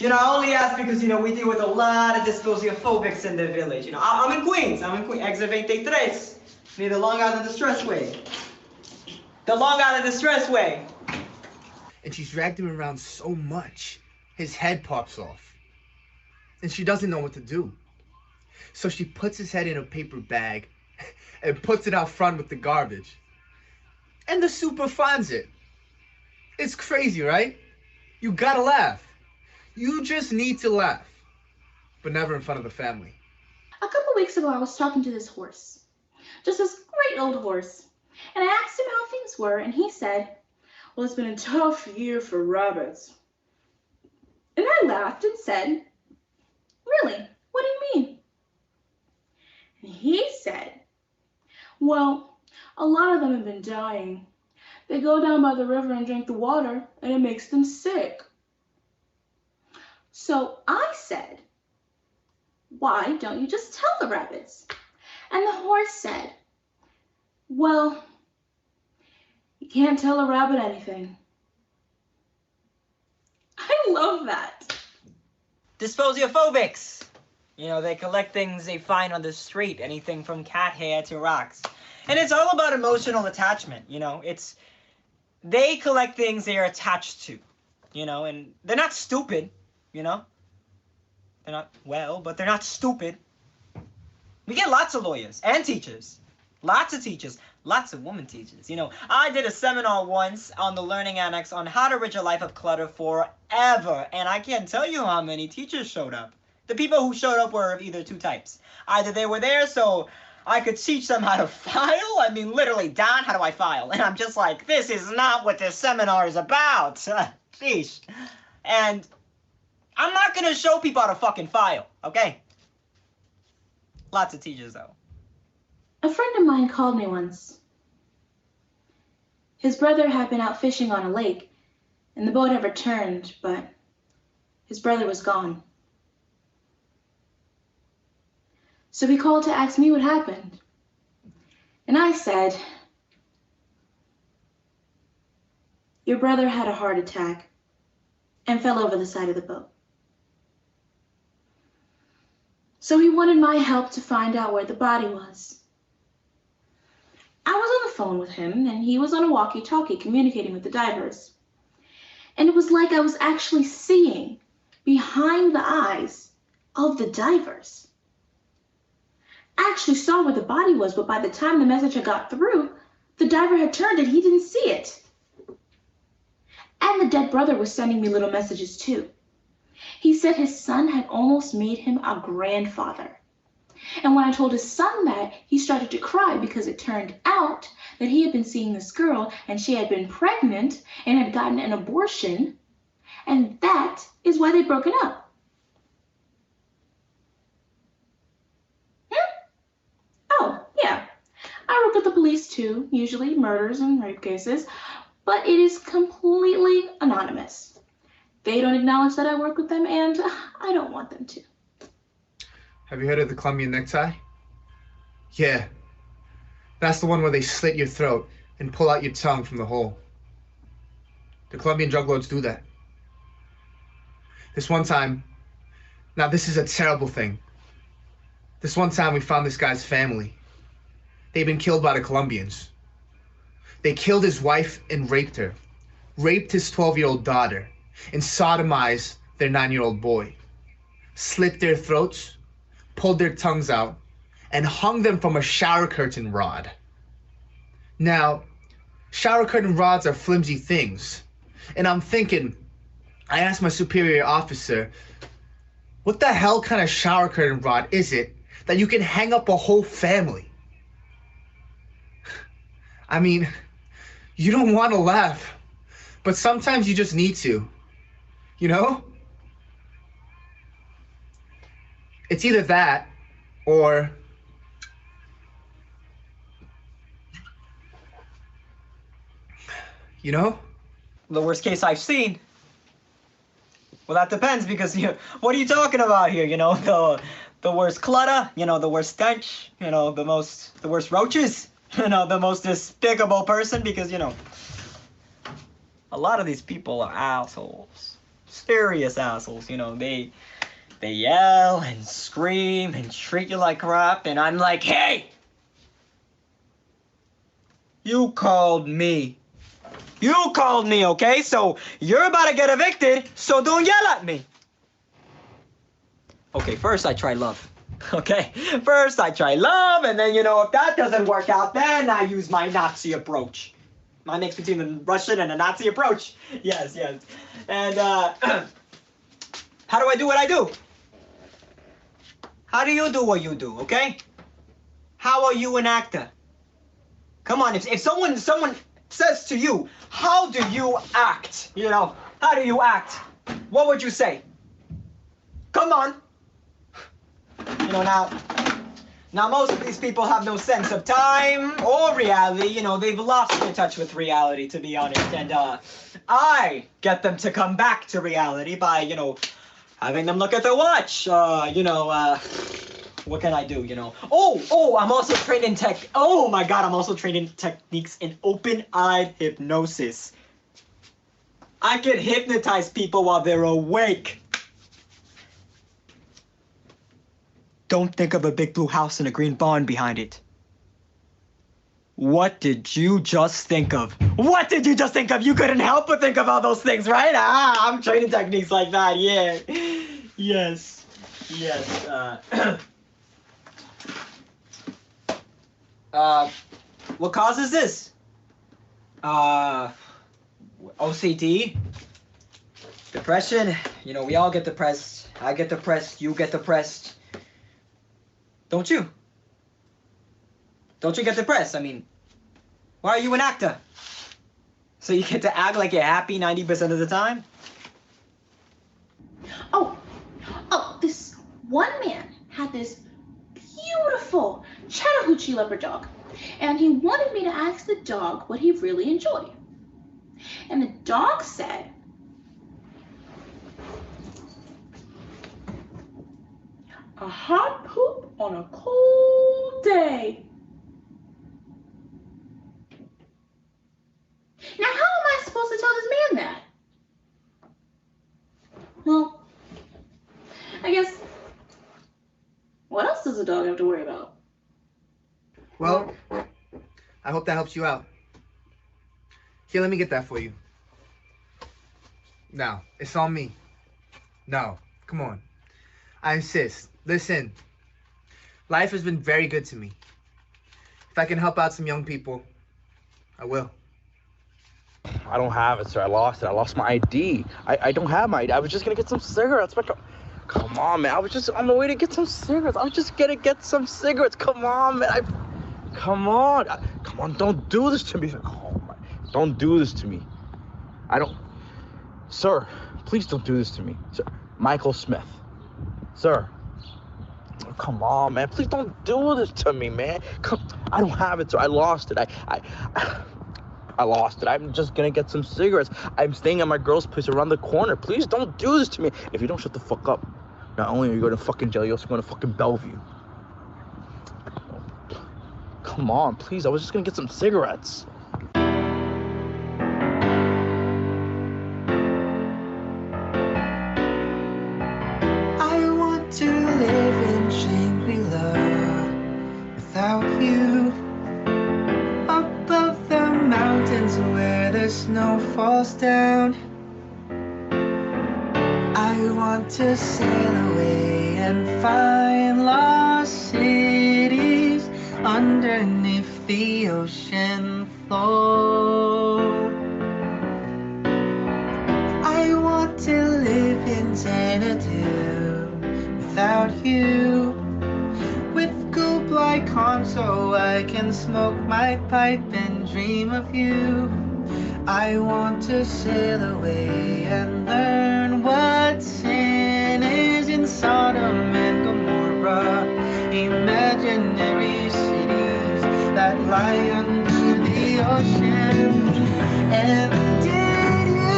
I only ask because, we deal with a lot of dysplasiophobics in the village. I'm in Queens. Exit 23. Near the Long Island Expressway. The Long Island Expressway. And she's dragged him around so much, his head pops off. And she doesn't know what to do. So she puts his head in a paper bag and puts it out front with the garbage. And the super finds it. It's crazy, right? You gotta laugh. You just need to laugh. But never in front of the family. A couple weeks ago, I was talking to this horse. Just this great old horse. And I asked him how things were, and he said, well, it's been a tough year for rabbits. And I laughed and said, really? What do you mean? And he said, well, a lot of them have been dying. They go down by the river and drink the water, and it makes them sick. So I said, why don't you just tell the rabbits? And the horse said, well, you can't tell a rabbit anything. I love that. Dysplasiophobics. They collect things they find on the street, anything from cat hair to rocks. And it's all about emotional attachment, they collect things they are attached to, and they're not stupid, They're not well, but they're not stupid. We get lots of lawyers and teachers. Lots of teachers. Lots of woman teachers. I did a seminar once on the Learning Annex on how to rid your life of clutter forever. And I can't tell you how many teachers showed up. The people who showed up were of either two types. Either they were there so I could teach them how to file. I mean, literally, Don, how do I file? And I'm just like, this is not what this seminar is about. Sheesh. And I'm not going to show people how to fucking file, okay? Lots of teachers, though. A friend of mine called me once. His brother had been out fishing on a lake, and the boat had returned, but his brother was gone. So he called to ask me what happened. And I said, your brother had a heart attack and fell over the side of the boat. So he wanted my help to find out where the body was. I was on the phone with him, and he was on a walkie-talkie communicating with the divers. And it was like I was actually seeing behind the eyes of the divers. I actually saw where the body was, but by the time the message had got through, the diver had turned and he didn't see it. And the dead brother was sending me little messages too. He said his son had almost made him a grandfather. And when I told his son that, he started to cry because it turned out that he had been seeing this girl and she had been pregnant and had gotten an abortion. And that is why they'd broken up. Oh, yeah. I work with the police too, usually murders and rape cases, but it is completely anonymous. They don't acknowledge that I work with them, and I don't want them to. Have you heard of the Colombian necktie? Yeah. That's the one where they slit your throat and pull out your tongue from the hole. The Colombian drug lords do that. This one time, now this is a terrible thing. This one time we found this guy's family. They'd been killed by the Colombians. They killed his wife and raped her. Raped his 12-year-old daughter and sodomized their 9-year-old boy. Slit their throats, pulled their tongues out, and hung them from a shower curtain rod. Now, shower curtain rods are flimsy things. And I'm thinking, I asked my superior officer, what the hell kind of shower curtain rod is it that you can hang up a whole family? I mean, you don't want to laugh, but sometimes you just need to, you know? It's either that or you know? the worst case I've seen. Well, that depends because what are you talking about here? The worst clutter, the worst stench, the worst roaches, the most despicable person because, a lot of these people are assholes. Serious assholes, they yell and scream and treat you like crap, and I'm like, hey! You called me. You called me, okay? So you're about to get evicted, so don't yell at me. Okay, first I try love. Okay? First I try love, and then, if that doesn't work out, then I use my Nazi approach. My mix between the Russian and the Nazi approach. Yes. And, how do I do what I do? How do you do what you do, okay? How are you an actor? Come on, if someone says to you, how do you act? How do you act? What would you say? Come on. Now most of these people have no sense of time or reality. They've lost their touch with reality, to be honest. And I get them to come back to reality by, having them look at their watch. What can I do, Oh, I'm also trained in oh my God, I'm also trained in techniques in open-eyed hypnosis. I can hypnotize people while they're awake. Don't think of a big blue house and a green barn behind it. What did you just think of? What did you just think of? You couldn't help but think of all those things, right? I'm training techniques like that, yeah. Yes. What causes this? OCD? Depression? We all get depressed. I get depressed, you get depressed. Don't you? Don't you get depressed? Why are you an actor? So you get to act like you're happy 90% of the time? Oh, this one man had this beautiful Chattahoochee leopard dog, and he wanted me to ask the dog what he really enjoyed. And the dog said, a hot poop on a cold day. Now, how am I supposed to tell this man that? Well, I guess, what else does a dog have to worry about? Well, I hope that helps you out. Here, let me get that for you. Now, it's on me. No, come on. I insist. Listen, life has been very good to me. If I can help out some young people, I will. I don't have it, sir. I lost it. I lost my ID. I don't have my ID. I was just gonna get some cigarettes. But come on, man. I was just on the way to get some cigarettes. I was just gonna get some cigarettes. Come on, man. Come on. Don't do this to me. Oh, my. Don't do this to me. Sir, please don't do this to me. Sir, Michael Smith. Sir. Come on, man. Please don't do this to me, man. I don't have it, sir. I lost it. I lost it. I'm just gonna get some cigarettes. I'm staying at my girl's place around the corner. Please don't do this to me. If you don't shut the fuck up, not only are you going to fucking jail, you're also going to fucking Bellevue. Come on, please. I was just gonna get some cigarettes. I want to live in Shangri-La without you. Above the mountains where the snow falls down. I want to sail away and find lost cities underneath the ocean floor. I want to live in Xanadu without you, with gold like corn so I can smoke my pipe and dream of you. I want to sail away and learn what sin is in Sodom and Gomorrah, imaginary cities that lie under the ocean. And did you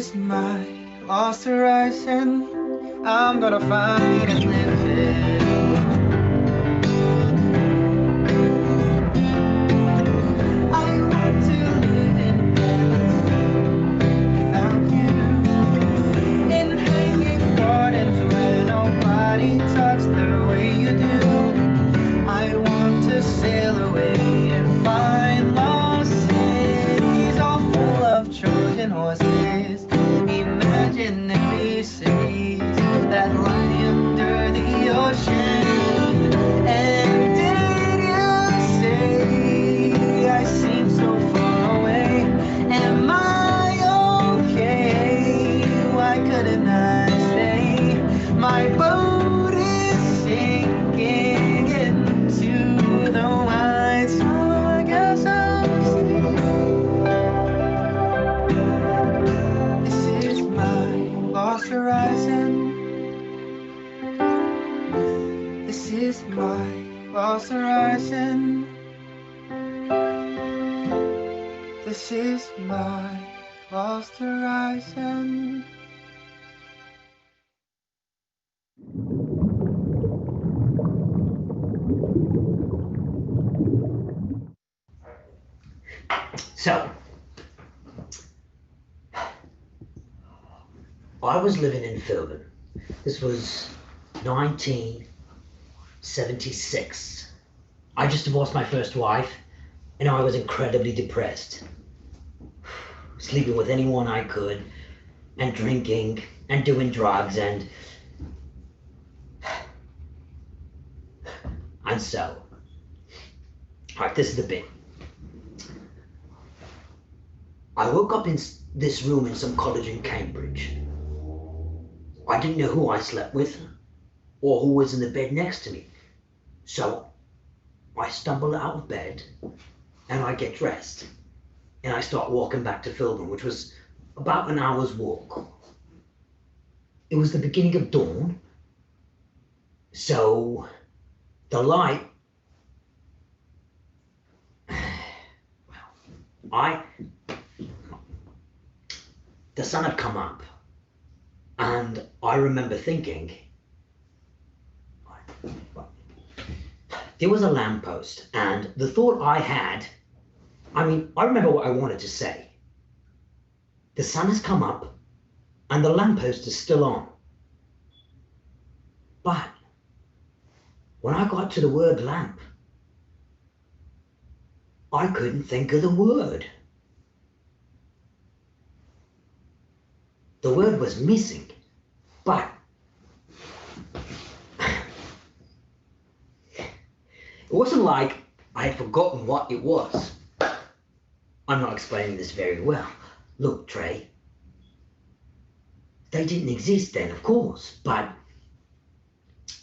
is my lost horizon. I'm gonna find and live it. I want to live in without you. In hanging gardens where nobody talks the way you do. I want to sail away and find lost cities all full of Trojan horses, imaginary cities that lie under the ocean. And did you say I seem so far away? Am I okay? Why couldn't I stay? My boat is sinking into the white, so I guess I'll stay. This is my lost horizon. This is my lost horizon. This is my lost horizon. So, I was living in Philbin. This was 1976. I just divorced my first wife, and I was incredibly depressed. Sleeping with anyone I could, and drinking, and doing drugs, and so. Alright, this is the bit. I woke up in this room in some college in Cambridge. I didn't know who I slept with, or who was in the bed next to me. So, I stumble out of bed, and I get dressed, and I start walking back to Philbin, which was about an hour's walk. It was the beginning of dawn, so the light, the sun had come up, and I remember thinking, there was a lamppost, and the thought I had, I remember what I wanted to say. The sun has come up, and the lamppost is still on. But when I got to the word lamp, I couldn't think of the word. The word was missing, but it wasn't like I had forgotten what it was. I'm not explaining this very well. Look, Trey, they didn't exist then, of course, but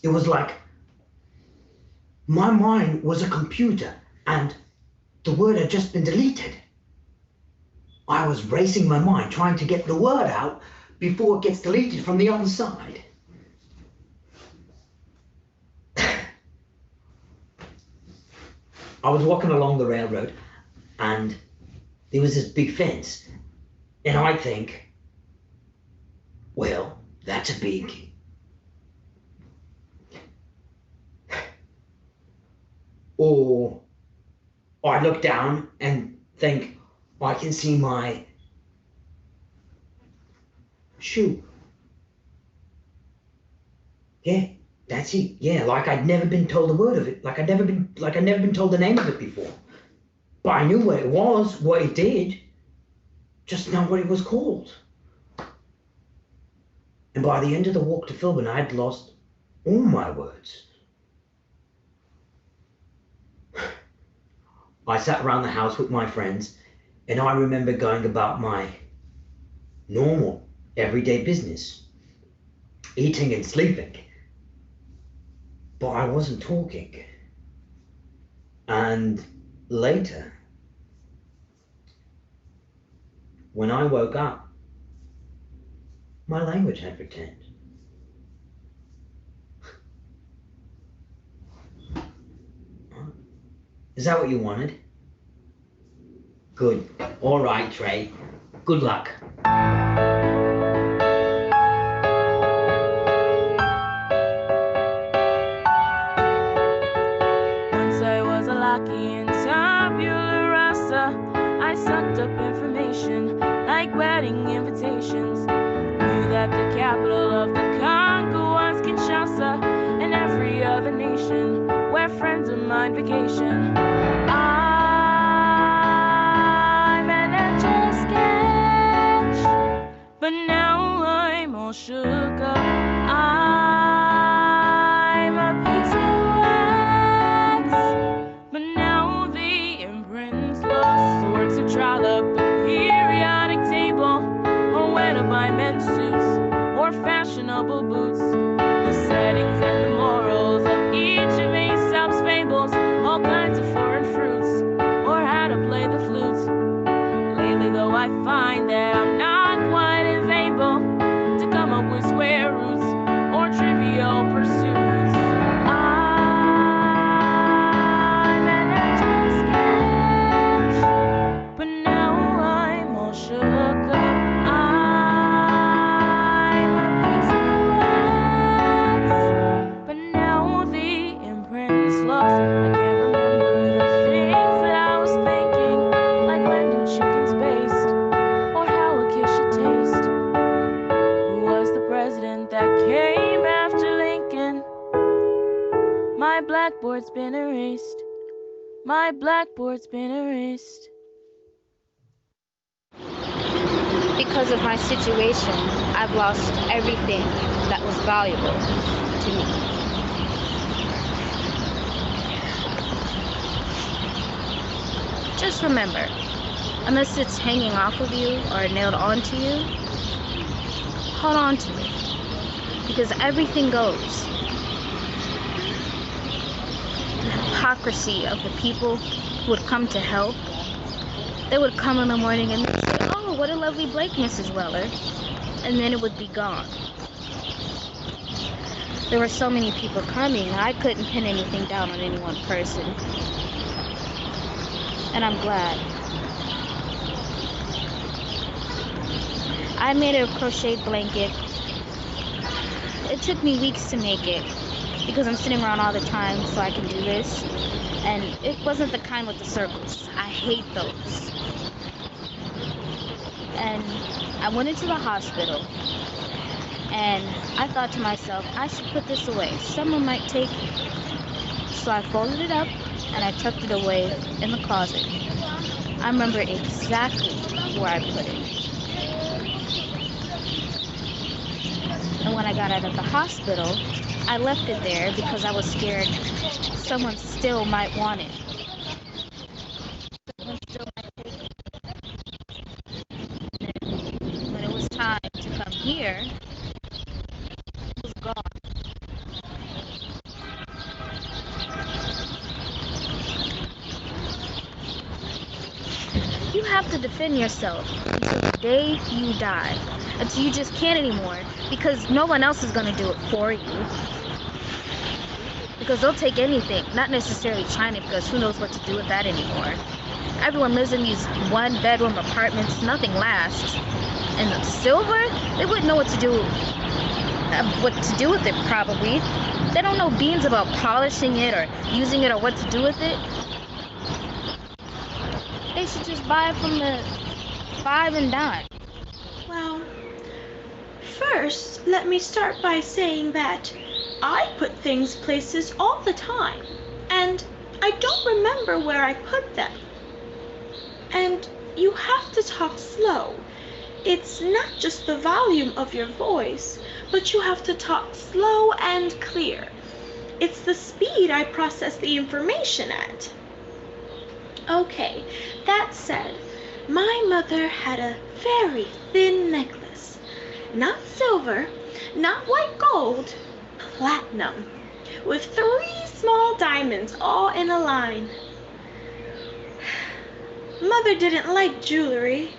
it was like my mind was a computer and the word had just been deleted. I was racing my mind, trying to get the word out before it gets deleted from the other side. I was walking along the railroad and there was this big fence, and I think, well, that's a big... Or I look down and think, I can see my shoe. Yeah, that's it. Yeah, like I'd never been told the word of it. Like I'd never been told the name of it before. But I knew what it was, what it did, just not what it was called. And by the end of the walk to Philbin, I had lost all my words. I sat around the house with my friends, and I remember going about my normal, everyday business, eating and sleeping. But I wasn't talking. And later, when I woke up, my language had returned. Is that what you wanted? Good. All right, Trey. Good luck. sideline vacation. I'm an Etch-a-Sketch, but now I'm all shook up. I'm a piece of wax, but now the imprint's lost. The works of trollop, the periodic table, or when to buy men's suits or fashionable boots. The settings and the morals of each of Aesop's fables, all kinds of foreign fruits, or how to play the flute. Lately, though, I find that I'm not quite as able to come up with square roots or trivial pursuits. I'm an Etch-a-Sketch, but now I'm all shook up. I'm a piece of wax, but now the imprint's lost. I can't remember the things that I was thinking, like when new chicken's based, or how a kiss should taste. Who was the president that came after Lincoln? My blackboard's been erased. My blackboard's been erased. Because of my situation, I've lost everything that was valuable to me. Just remember, unless it's hanging off of you or nailed onto you, hold on to it, because everything goes. The hypocrisy of the people who would come to help, they would come in the morning and say, "Oh, what a lovely blanket, Mrs. Weller," and then it would be gone. There were so many people coming, I couldn't pin anything down on any one person. And I'm glad. I made a crocheted blanket. It took me weeks to make it because I'm sitting around all the time so I can do this. And it wasn't the kind with the circles. I hate those. And I went into the hospital and I thought to myself, I should put this away. Someone might take it. So I folded it up and I tucked it away in the closet. I remember exactly where I put it. And when I got out of the hospital, I left it there because I was scared someone still might want it. Someone still might take it. And when it was time to come here, it was gone. You have to defend yourself until the day you die, until you just can't anymore, because no one else is going to do it for you. Because they'll take anything, not necessarily China, because who knows what to do with that anymore. Everyone lives in these one-bedroom apartments, nothing lasts. And the silver, they wouldn't know what to do with it, probably. They don't know beans about polishing it or using it or what to do with it. They should just buy it from the 5 and dime. Well, first, let me start by saying that I put things places all the time, and I don't remember where I put them. And you have to talk slow. It's not just the volume of your voice, but you have to talk slow and clear. It's the speed I process the information at. Okay, that said, my mother had a very thin necklace. Not silver, not white gold, platinum, with 3 small diamonds all in a line. Mother didn't like jewelry.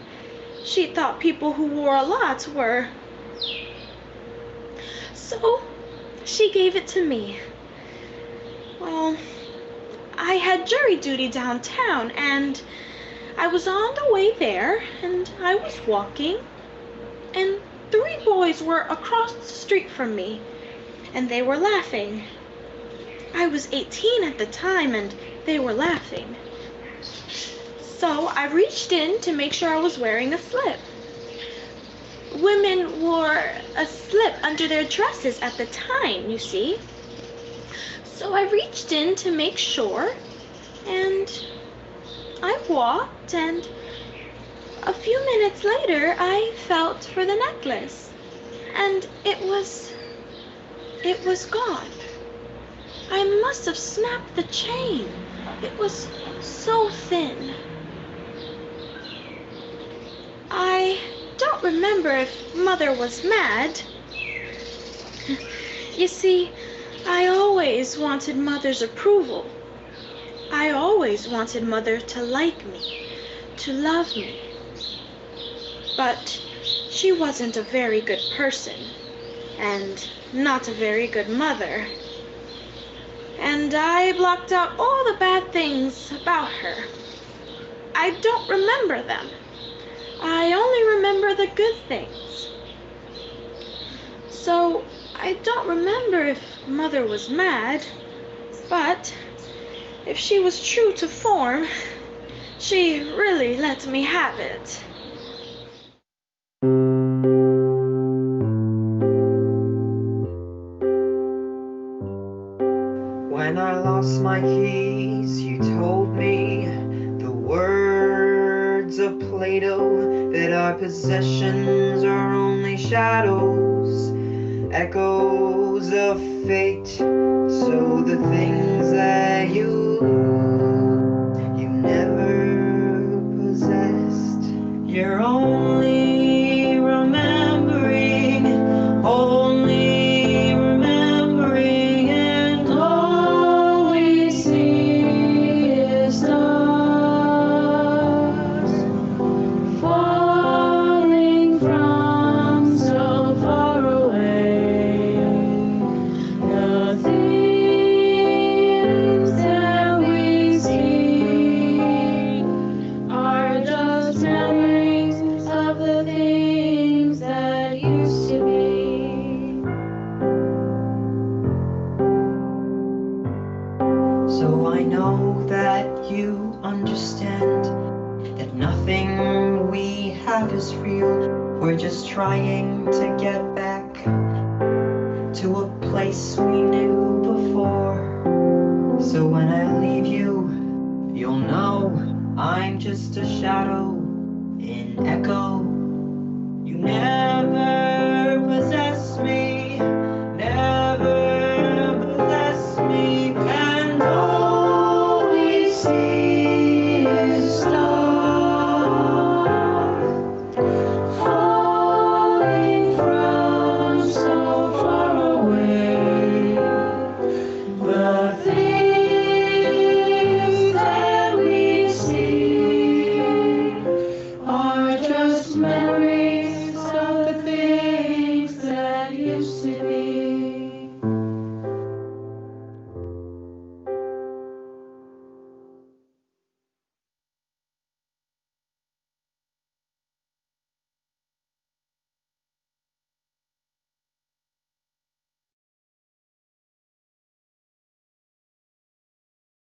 She thought people who wore a lot were. So she gave it to me. Well, I had jury duty downtown, and I was on the way there, and I was walking, and 3 boys were across the street from me, and they were laughing. I was 18 at the time, and they were laughing. So I reached in to make sure I was wearing a slip. Women wore a slip under their dresses at the time, you see. So I reached in to make sure, and I walked, and a few minutes later I felt for the necklace, and it was gone. I must have snapped the chain. It was so thin. I don't remember if Mother was mad. You see, I always wanted Mother's approval. I always wanted Mother to like me, to love me. But she wasn't a very good person, and not a very good mother. And I blocked out all the bad things about her. I don't remember them. I only remember the good things. So I don't remember if Mother was mad, but if she was true to form, she really let me have it. When I lost my keys, you told me the words of Plato, that our possessions are only shadows, echoes of fate. So the things that you never possessed, you're only remembering, only remembering, and all we see is stars falling from so far away. The things that we see are just memories of the things that used to be. So I know that you understand that nothing we have is real. We're just trying to get back to a place we knew before. So when I leave you, you'll know I'm just a shadow in echoes